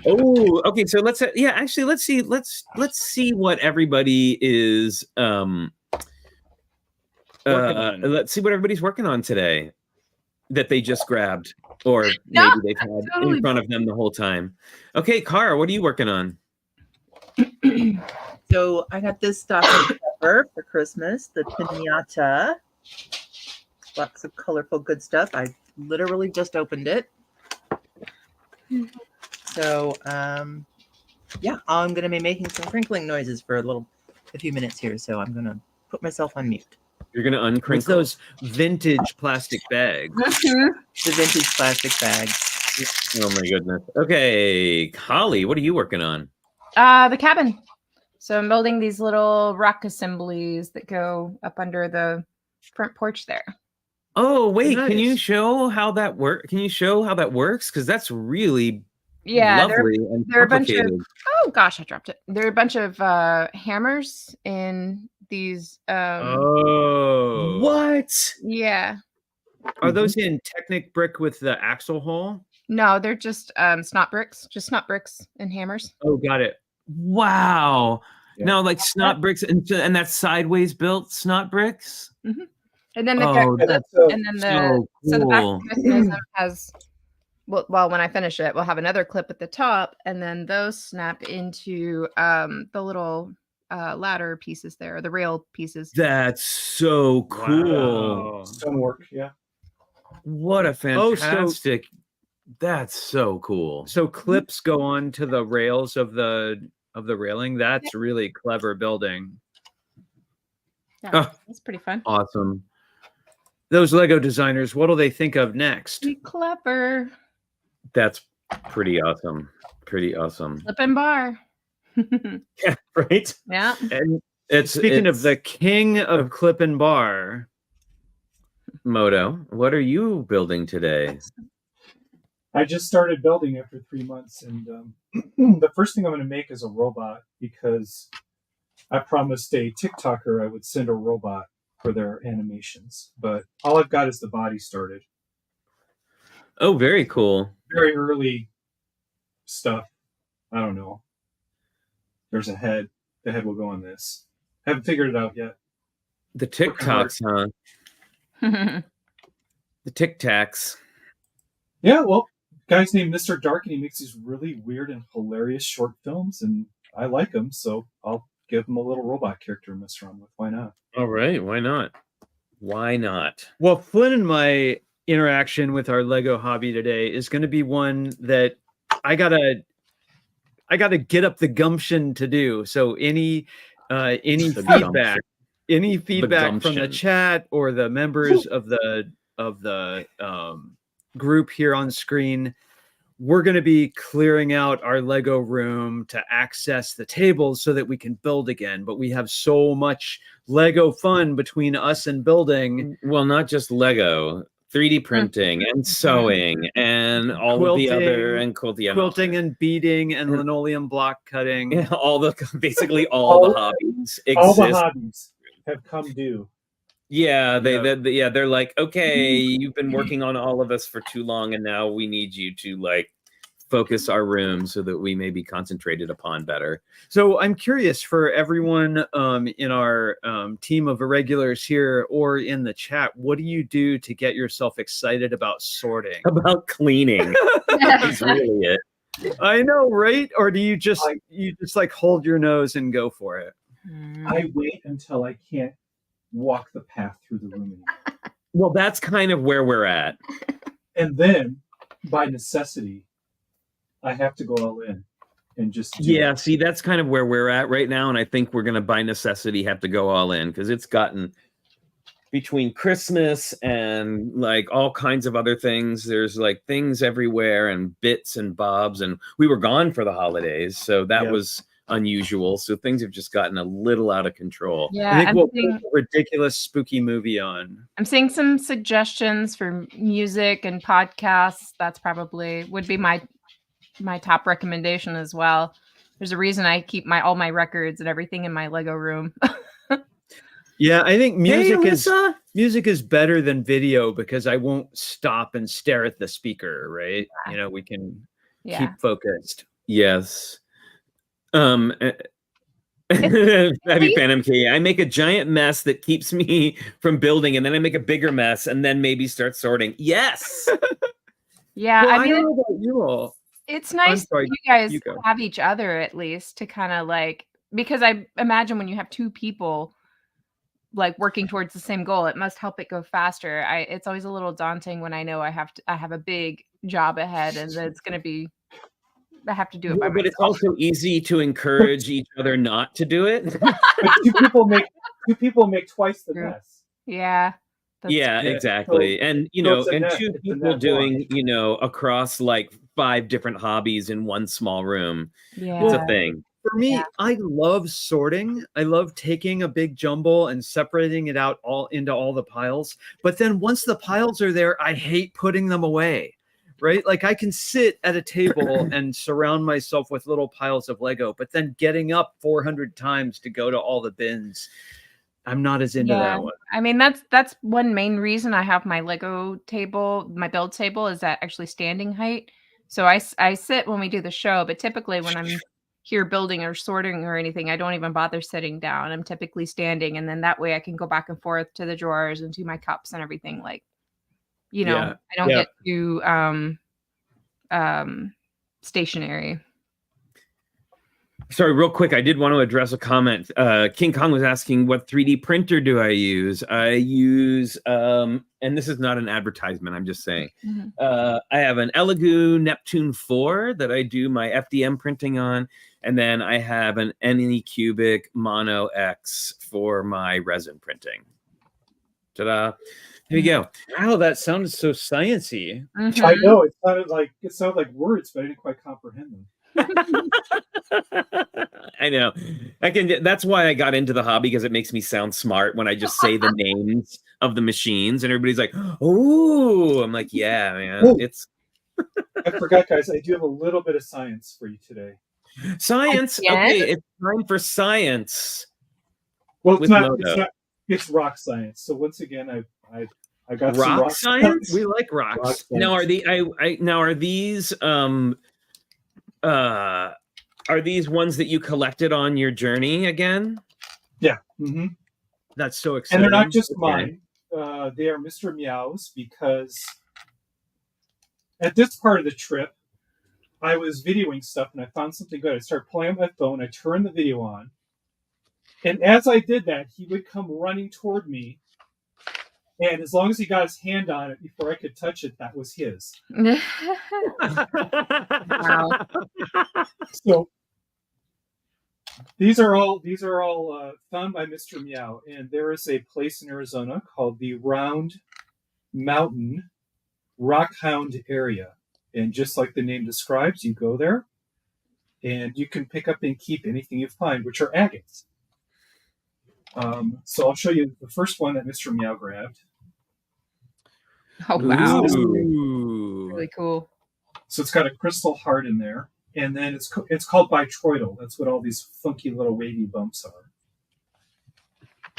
Oh, okay. So let's see what everybody is let's see what everybody's working on today that they just grabbed or maybe they've had in front of them the whole time. Okay, Cara, what are you working on? So I got this stocking stuffer for Christmas, the pinata. Lots of colorful good stuff. I literally just opened it. So yeah, I'm gonna be making some crinkling noises for a few minutes here. So I'm gonna put myself on mute. You're gonna uncrinkle With those vintage plastic bags. The vintage plastic bags. Oh my goodness. Okay, Holly, what are you working on? The cabin. So I'm building these little rock assemblies that go up under the front porch there. Oh wait, Nice. can you show how that works? Can you show how that works? Because that's really lovely and they're a bunch of complicated. oh gosh, I dropped it. There are a bunch of hammers in these Oh, What? yeah. Are those in Technic brick with the axle hole? No, they're just snot bricks and hammers. Oh, got it. Wow. Yeah. No, like snot bricks and that's sideways built snot bricks. And then they've Oh, got that's and then the so the back cool. mechanism has well when I finish it, we'll have another clip at the top, and then those snap into the little ladder pieces there, the rail pieces. That's so cool. Wow. Stonework, yeah. What a Oh, so- fantastic. That's so cool. So clips go on to the rails of the railing. That's really clever building. Yeah, Oh. that's pretty fun. Awesome. Those Lego designers, what'll they think of next? Pretty clever. That's pretty awesome. Pretty awesome. Flip and bar. Yeah, right? Yeah. And It's speaking of the king of clip and bar, Moto, what are you building today? I just started building after 3 months, and the first thing I'm going to make is a robot because I promised a TikToker I would send a robot for their animations, but all I've got is the body started. Oh, very cool. Very early stuff. I don't know. There's a head. The head will go on this. Haven't figured it out yet. The TikToks, huh? The Tic Tacs. Yeah, well, guy's named Mr. Dark, and he makes these really weird and hilarious short films, and I like them, so I'll give him a little robot character to mess around with. Why not? All right, why not? Why not? well, Flynn and my interaction with our Lego hobby today is going to be one that I gotta get up the gumption to do. So any The feedback, any feedback from the gumption. chat or the members of the group here on screen, we're going to be clearing out our Lego room to access the tables so that we can build again. But we have so much Lego fun between us and building. Well, not just Lego, 3D printing and sewing and all of the other and Quilting and beading and linoleum block cutting. Yeah, basically all the hobbies exist. All the hobbies have come due. Yeah, they're like, okay, you've been working on all of this for too long, and now we need you to like focus our room so that we may be concentrated upon better. So I'm curious for everyone in our team of irregulars here or in the chat, what do you do to get yourself excited about sorting? About cleaning is really it. I know, right? Or do you just like hold your nose and go for it? I wait until I can't walk the path through the room anymore. Well, that's kind of where we're at. And then, by necessity, I have to go all in and just do Yeah, it. see, that's kind of where we're at right now, and I think we're gonna by necessity have to go all in because it's gotten between Christmas and like all kinds of other things. There's like things everywhere and bits and bobs, and we were gone for the holidays, so that Yep. was unusual. So things have just gotten a little out of control. Yeah, I think I'm we'll seeing, put a ridiculous spooky movie on. I'm seeing some suggestions for music and podcasts. That's probably would be my my top recommendation as well. There's a reason I keep all my records and everything in my Lego room. Yeah, I think music Alyssa. is better than video because I won't stop and stare at the speaker, right? Yeah. You know, we can Yeah. keep focused. Yes. Heavy Phantom Key. I make a giant mess that keeps me from building, and then I make a bigger mess, and then maybe start sorting. Yes. Yeah, Well, I mean, don't know about you all. it's nice sorry, that you guys you go. have each other at least to kind of like, because I imagine when you have two people like working towards the same goal, it must help it go faster. It's always a little daunting when I know I have a big job ahead and that it's going to be, I have to do it by But myself. it's also easy to encourage each other not to do it. But two people make twice the mess. Yeah. Yeah, Yeah, exactly. so- and you so know, it's a and net- two it's a people net doing, you know, across like 5 different hobbies in one small room. Yeah. It's a thing. For me, Yeah. I love sorting. I love taking a big jumble and separating it out all into all the piles. But then once the piles are there, I hate putting them away. Right? Like I can sit at a table and surround myself with little piles of Lego, but then getting up 400 times to go to all the bins, I'm not as into that one. I mean, that's one main reason I have my Lego table, my build table is at actually standing height. So I sit when we do the show, but typically when I'm here building or sorting or anything, I don't even bother sitting down. I'm typically standing, and then that way I can go back and forth to the drawers and to my cups and everything. Like, you know, Yeah. I don't get too stationary. Sorry, real quick, I did want to address a comment. King Kong was asking, what 3D printer do I use? I use, and this is not an advertisement, I'm just saying. Mhm. I have an Elegoo Neptune 4 that I do my FDM printing on, and then I have an Anycubic Mono X for my resin printing. Ta-da. There you go. Wow, that sounded so sciencey. Mhm. I know it sounded like words, but I didn't quite comprehend them. I know. That's why I got into the hobby, because it makes me sound smart when I just say the names of the machines and everybody's like, "Oh," I'm like, "Yeah, man, Ooh. it's I forgot, guys. I do have a little bit of science for you today. science." Again? Okay, it's time for science. Well, With Moto. it's rock science. So once again, I got some Rock rock science? We like rocks. Rock Now science. are these ones that you collected on your journey again? Yeah. Mm-hmm. That's so And exciting. they're not just Okay. mine. They are Mr. Meow's, because at this part of the trip, I was videoing stuff and I found something good. I started playing on my phone. I turned the video on. And as I did that, he would come running toward me. And as long as he got his hand on it before I could touch it, that was his. Wow. So these are all found by Mr. Meow, and there is a place in Arizona called the Round Mountain Rockhound area. And just like the name describes, you go there and you can pick up and keep anything you find, which are agates. So I'll show you the first one that Mr. Meow grabbed. Oh wow. Ooh. Really cool. So it's got a crystal heart in there, and then it's called bitroidal. That's what all these funky little wavy bumps are.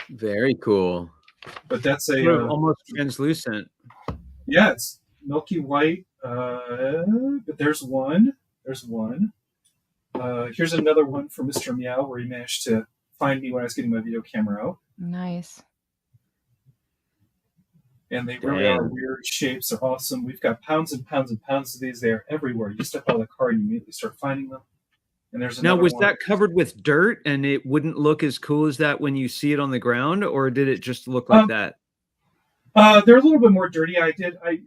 Very cool. But that's Sort of almost translucent. yeah, it's milky white. But there's one. There's one. Here's another one for Mr. Meow, where he managed to find me when I was getting my video camera out. Nice. And they really Damn. are weird shapes. They're awesome. We've got pounds and pounds and pounds of these. They're everywhere. You step out of the car and you immediately start finding them. And there's Now, another was one. that covered with dirt and it wouldn't look as cool as that when you see it on the ground, or did it just look like that? They're a little bit more dirty. I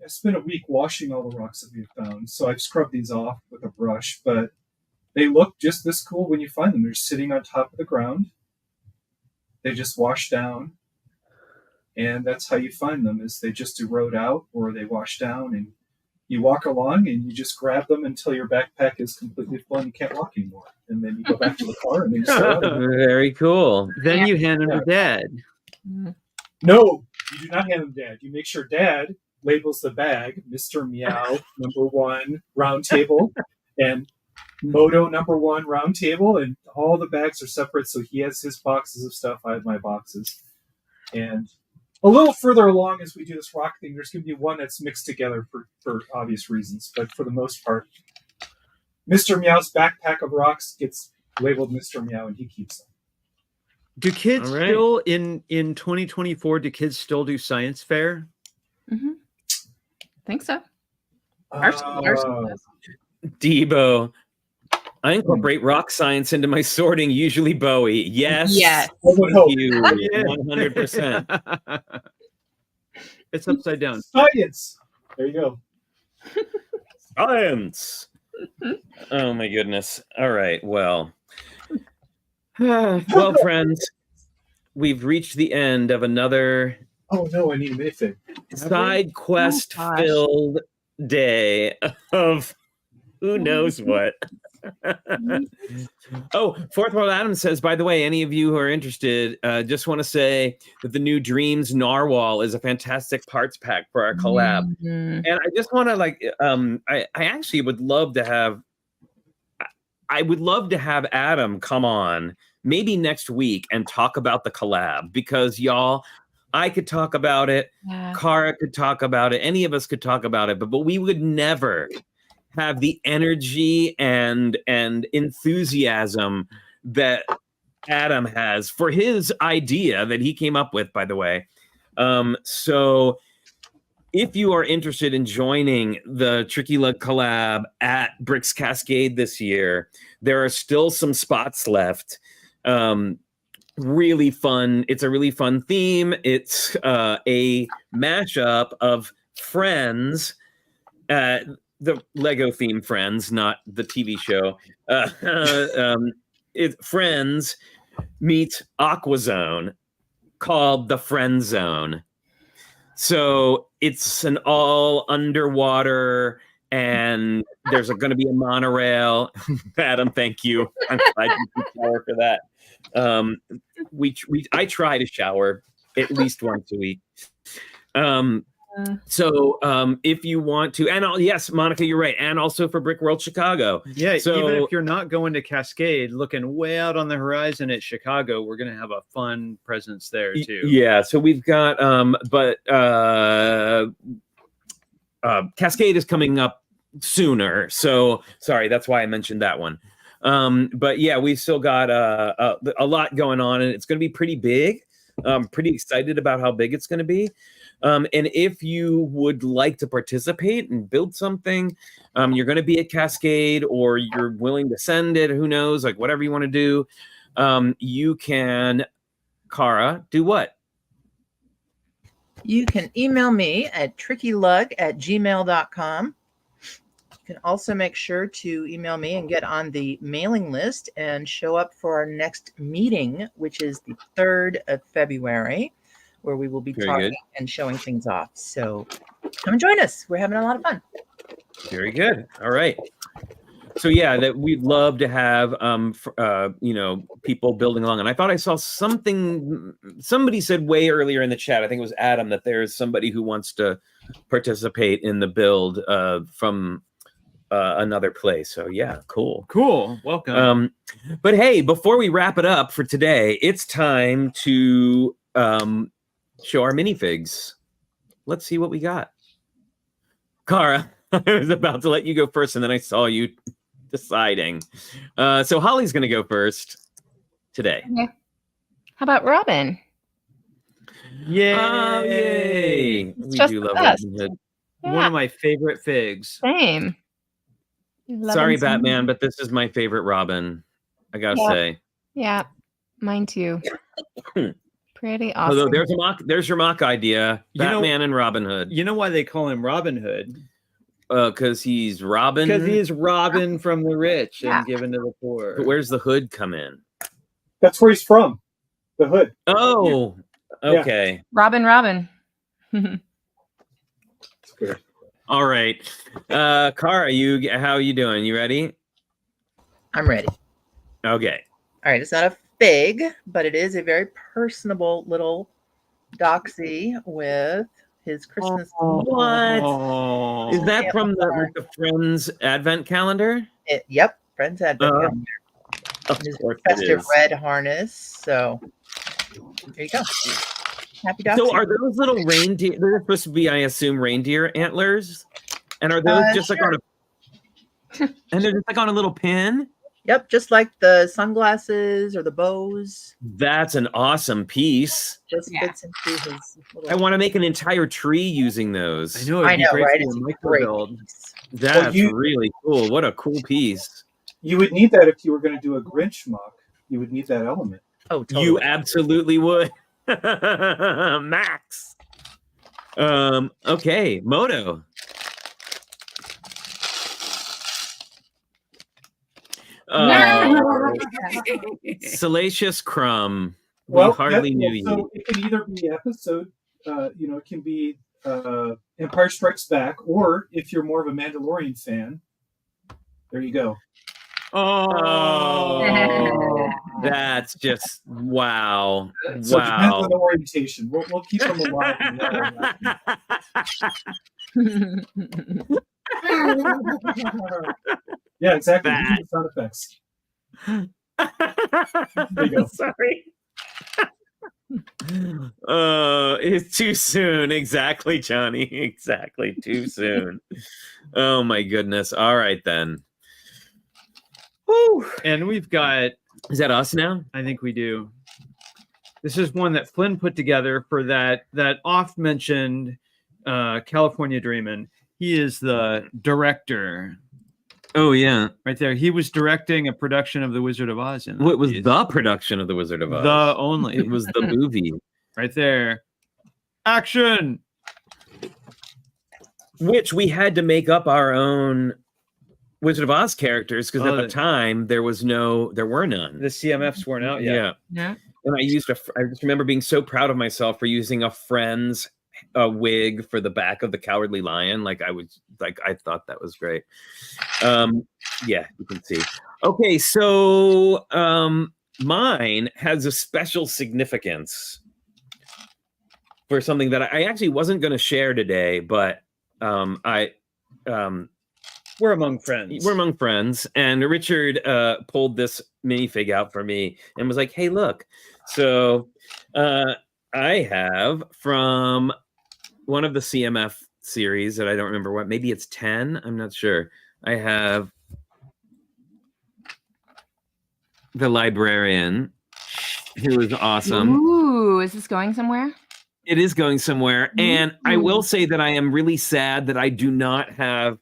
spent a week washing all the rocks that we found, so I've scrubbed these off with a brush. But they look just this cool when you find them. They're sitting on top of the ground. They just wash down, and that's how you find them. Is they just erode out or they wash down, and you walk along and you just grab them until your backpack is completely full and you can't walk anymore. And then you go back to the car and then you start out. Very cool. Then you hand them to Dad. Mhm. No, you do not hand them to Dad. You make sure Dad labels the bag, Mr. Meow, #1, round table. And Moto #1 round table, and all the bags are separate. So he has his boxes of stuff. I have my boxes. And a little further along as we do this rock thing, there's going to be one that's mixed together for obvious reasons. But for the most part, Mr. Meow's backpack of rocks gets labeled Mr. Meow, and he keeps them. Do kids All right. still in 2024? Do kids still do science fair? Mm-hmm. Think so. Ours does. Debo, I incorporate rock science into my sorting, usually Bowie. Yes. Yes. I would hope. You 100%. It's upside down. Science. There you go. Science. Oh my goodness. All right. Well, well, friends, we've reached the end of another Oh no, I need a minifig. side quest gosh. filled day of who knows what. Oh, Fourth World Adam says, by the way, any of you who are interested, just want to say that the new Dreams Narwhal is a fantastic parts pack for our collab. Mhm. And I just want to I actually would love to have Adam come on maybe next week and talk about the collab, because y'all, I could talk about it, Yeah. Kara could talk about it, any of us could talk about it, but we would never have the energy and enthusiasm that Adam has for his idea that he came up with, by the way. So if you are interested in joining the Tricky Lug collab at Bricks Cascade this year, there are still some spots left. Really fun. It's a really fun theme. It's a mashup of Friends, the Lego theme Friends, not the TV show. It's Friends meets Aquazone, called the Friend Zone. So it's an all underwater, and there's going to be a monorail. Adam, thank you. I'm glad you could shower for that. I try to shower at least once a week. So if you want to, and yes, Monica, you're right, and also for Brick World Chicago. Yeah, So, even if you're not going to Cascade, looking way out on the horizon at Chicago, we're going to have a fun presence there too. Yeah, so we've got, Cascade is coming up sooner. So sorry, that's why I mentioned that one. But yeah, we've still got a lot going on, and it's going to be pretty big. I'm pretty excited about how big it's going to be. And if you would like to participate and build something, you're going to be at Cascade, or you're willing to send it, who knows, like whatever you want to do, you can, Kara, do what? You can email me at trickylug@gmail.com. You can also make sure to email me and get on the mailing list and show up for our next meeting, which is the 3rd of February, where we will be Very talking good. and showing things off. So come and join us. We're having a lot of fun. Very good. All right. So yeah, that we'd love to have people building along. And I thought I saw somebody said way earlier in the chat, I think it was Adam, that there's somebody who wants to participate in the build from another place. So yeah, cool. Welcome. But hey, before we wrap it up for today, it's time to show our minifigs. Let's see what we got. Kara, I was about to let you go first, and then I saw you deciding. So Holly's going to go first today. Okay. How about Robin? Yay! Oh, yay! We just do the love best. Robin Hood. One of my favorite figs. Same. Sorry, Loving some- Batman, but this is my favorite Robin. I gotta Yeah. say. Yeah, mine too. Pretty awesome. Although there's your mock idea. You know- Batman and Robin Hood. You know why they call him Robin Hood? Because he's Robin. Because he is Robin from the rich Yeah. and given to the poor. But where's the hood come in? That's where he's from. The hood. Oh, Yeah. okay. Robin. It's good. All right. Kara, how are you doing? You ready? I'm ready. Okay. All right. It's not a fig, but it is a very personable little doxy with his Christmas. What? Oh. Is that from the Friends Advent calendar? Yep, Friends had that down Of there. His course it festive is. red harness. So there you go. Happy Doxy. So are those little reindeer? They're supposed to be, I assume, reindeer antlers, and are those just like on a? And they're just like on a little pin. Yep, just like the sunglasses or the bows. That's an awesome piece. Just Yeah. fits into his little. I want to make an entire tree using those. I know. It'd I be know, great right? for It's a a micro great build. piece. That's you- really cool. What a cool piece. You would need that if you were going to do a Grinch mock. You would need that element. Oh, totally. You absolutely would. Max. Okay, Moto. Salacious Crumb. We hardly knew you. So it can either be episode, it can be Empire Strikes Back, or if you're more of a Mandalorian fan, there you go. Oh, that's just wow. So it depends Wow. on the orientation. We'll keep them alive. Yeah, exactly. We do the sound effects. There you go. Sorry. It's too soon. Exactly, Johnny. Exactly. Too soon. Oh my goodness. All right then. Woo. And we've got, Is that us now? I think we do. This is one that Flynn put together for that oft mentioned California Dreamin'. He is the director. Oh yeah. Right there. He was directing a production of The Wizard of Oz. In that What was piece. the production of The Wizard of Oz? The only. It was the movie. Right there. Action. Which we had to make up our own Wizard of Oz characters because Oh, at the time there were none. The CMFs weren't out yet. Yeah. Yeah. And I just remember being so proud of myself for using a friend's wig for the back of the Cowardly Lion. I thought that was great. Yeah, you can see. Okay, so mine has a special significance for something that I actually wasn't going to share today, but We're among friends. we're among friends, and Richard pulled this minifig out for me and was like, "Hey, look!" So I have from one of the CMF series that I don't remember what. Maybe it's 10. I'm not sure. I have the librarian, who is awesome. Ooh, is this going somewhere? It is going somewhere, and I will say that I am really sad that I do not have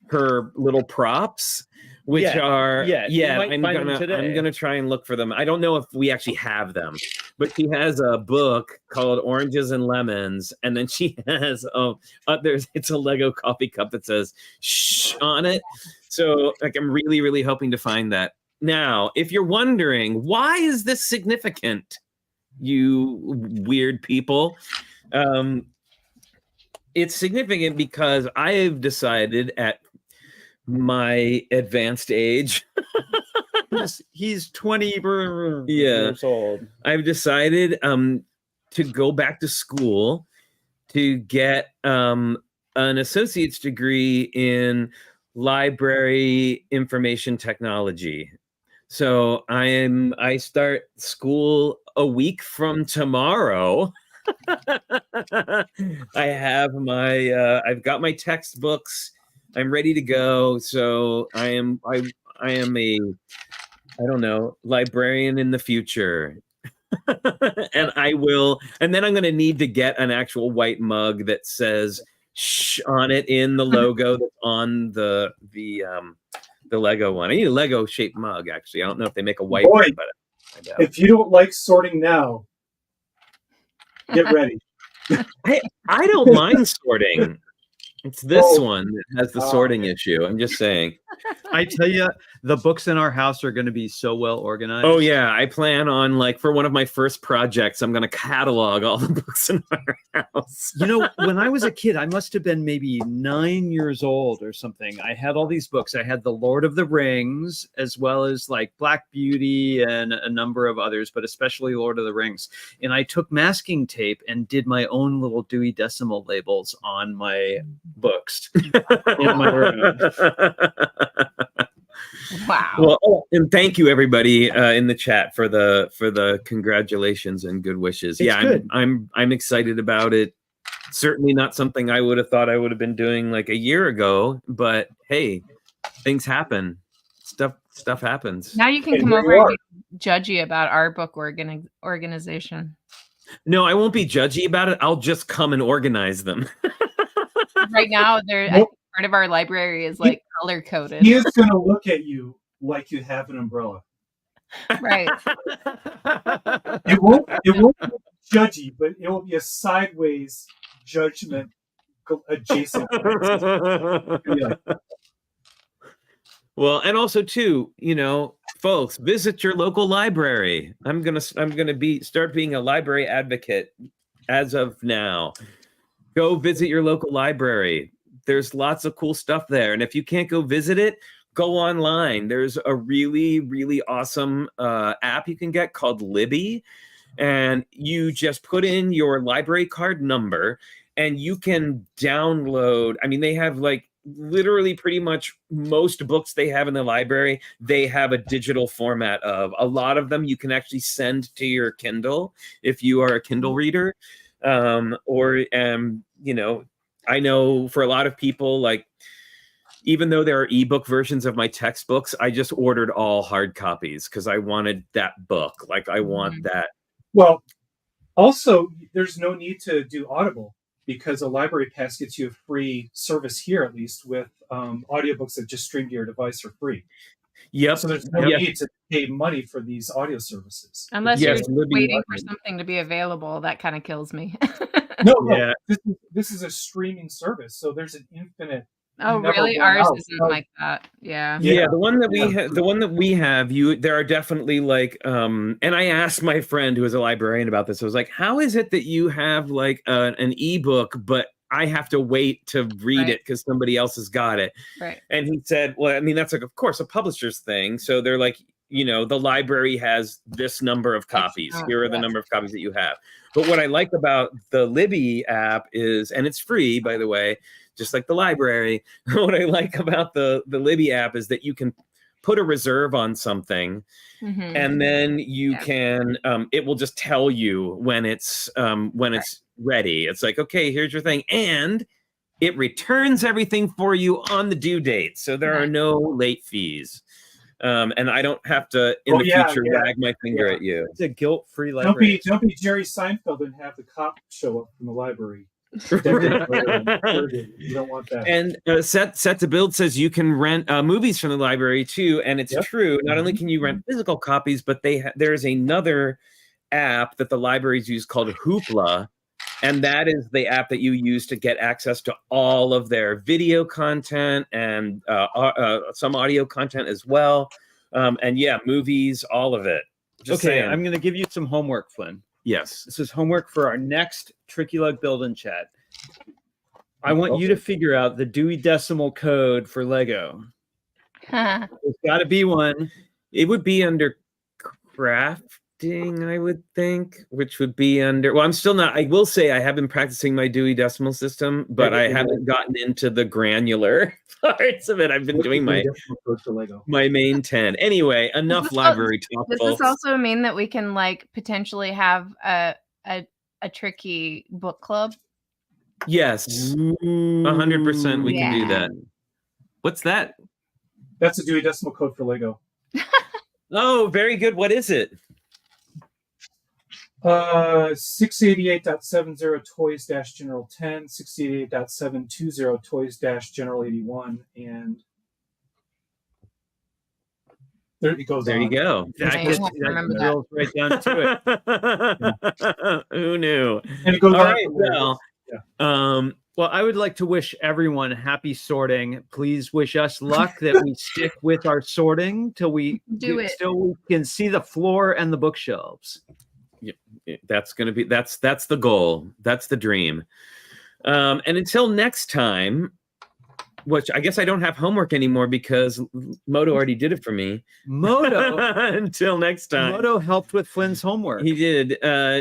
her little props, which are you might I'm find them today. gonna try and look for them. I don't know if we actually have them, but she has a book called Oranges and Lemons, and then she has it's a Lego coffee cup that says "shh" on it. So I'm really, really hoping to find that. Now, if you're wondering why is this significant, you weird people, it's significant because I've decided at my advanced age, He's 20 Yeah. years old. I've decided to go back to school to get an associate's degree in library information technology. So I start school a week from tomorrow. I've got my textbooks. I'm ready to go. So I am a, I don't know, librarian in the future. And then I'm going to need to get an actual white mug that says "shh" on it in the logo that's on the Lego one. I need a Lego shaped mug, actually. I don't know if they make a white one, but I doubt. If you don't like sorting now, get ready. I don't mind sorting. It's this Oh. one that has the sorting issue. I'm just saying. I tell you, the books in our house are going to be so well organized. Oh yeah, I plan on for one of my first projects, I'm going to catalog all the books in our house. You know, when I was a kid, I must have been maybe 9 years old or something. I had all these books. I had The Lord of the Rings, as well as Black Beauty and a number of others, but especially Lord of the Rings. And I took masking tape and did my own little Dewey Decimal labels on my books in my room. Wow. Well, and thank you everybody in the chat for the congratulations and good wishes. It's good. I'm excited about it. Certainly not something I would have thought I would have been doing like a year ago, but hey, things happen. Stuff happens. Now you can And come here over you and are. be judgy about our book organization. No, I won't be judgy about it. I'll just come and organize them. Right now, I Nope. think part of our library is like color coded. He is going to look at you like you have an umbrella. Right. It won't be judgy, but it will be a sideways judgment adjacent. Well, and also too, folks, visit your local library. I'm gonna start being a library advocate as of now. Go visit your local library. There's lots of cool stuff there, and if you can't go visit it, go online. There's a really, really awesome app you can get called Libby, and you just put in your library card number, and you can download. I mean, they have like literally pretty much most books they have in the library, they have a digital format of. A lot of them you can actually send to your Kindle if you are a Kindle reader. I know for a lot of people, like, even though there are ebook versions of my textbooks, I just ordered all hard copies because I wanted that book. Like, I want that. Well, also, there's no need to do Audible because a library pass gets you a free service here, at least with audiobooks that just stream to your device for free. Yep. So there's no need to pay money for these audio services. Unless Yes, you're Libby waiting for Library. something to be available, that kind of kills me. No, Yeah. this is a streaming service, so there's an infinite. Oh, never really? run Ours out. isn't No. like that. Yeah. Yeah, the one that we have, there are definitely like, and I asked my friend who is a librarian about this. I was like, how is it that you have like an ebook, but I have to wait to read it because somebody else has got it? Right. And he said, well, I mean, that's like, of course, a publisher's thing. So they're like, the library has this number of copies. Here are the number of copies that you have. But what I like about the Libby app is, and it's free, by the way, just like the library. What I like about the Libby app is that you can put a reserve on something, and then you can, it will just tell you when it's ready. It's like, okay, here's your thing. And it returns everything for you on the due date. So there are no late fees. And I don't have to, in the future, wag my finger at you. It's a guilt-free library. Don't be Jerry Seinfeld and have the cop show up from the library. You don't want that. And set to build says you can rent movies from the library too, and it's true. Not only can you rent physical copies, but there's another app that the libraries use called Hoopla, and that is the app that you use to get access to all of their video content and some audio content as well. And movies, all of it. Just saying. I'm going to give you some homework, Flynn. Yes. This is homework for our next Tricky Lug Build-In Chat. I want you to figure out the Dewey Decimal Code for Lego. There's got to be one. It would be under crafting, I would think, which would be under. Well, I'm still not. I will say I have been practicing my Dewey Decimal System, but I haven't gotten into the granular parts of it. I've been doing my main 10. Anyway, enough library talk. Does this also mean that we can like potentially have a tricky book club? Yes, 100%. We can do that. What's that? That's a Dewey Decimal Code for Lego. Oh, very good. What is it? 688.70 toys general 10, 688.720 toys general 81, and there it goes. There you go. That drills right down to it. Who knew? And it goes all right. Well, well, I would like to wish everyone happy sorting. Please wish us luck that we stick with our sorting till we can see the floor and the bookshelves. That's going to be that's the goal. That's the dream. And until next time, which I guess I don't have homework anymore because Moto already did it for me. Moto. Until next time. Moto helped with Flynn's homework. He did.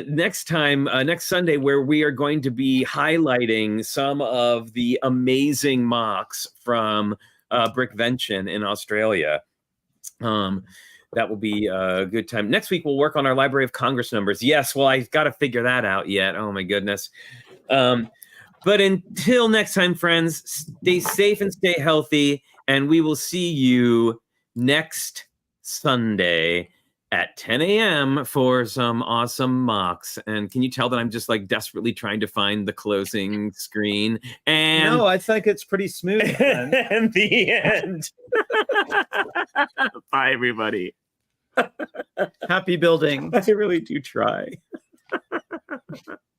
Next time, next Sunday, where we are going to be highlighting some of the amazing mocks from Brickvention in Australia. That will be a good time. Next week, we'll work on our Library of Congress numbers. Yes, well, I've got to figure that out yet. Oh, my goodness. But until next time, friends, stay safe and stay healthy. And we will see you next Sunday at 10 a.m. for some awesome mocks. And can you tell that I'm just like desperately trying to find the closing screen? And No, I think it's pretty smooth. and the end. Bye, everybody. Happy building. I really do try.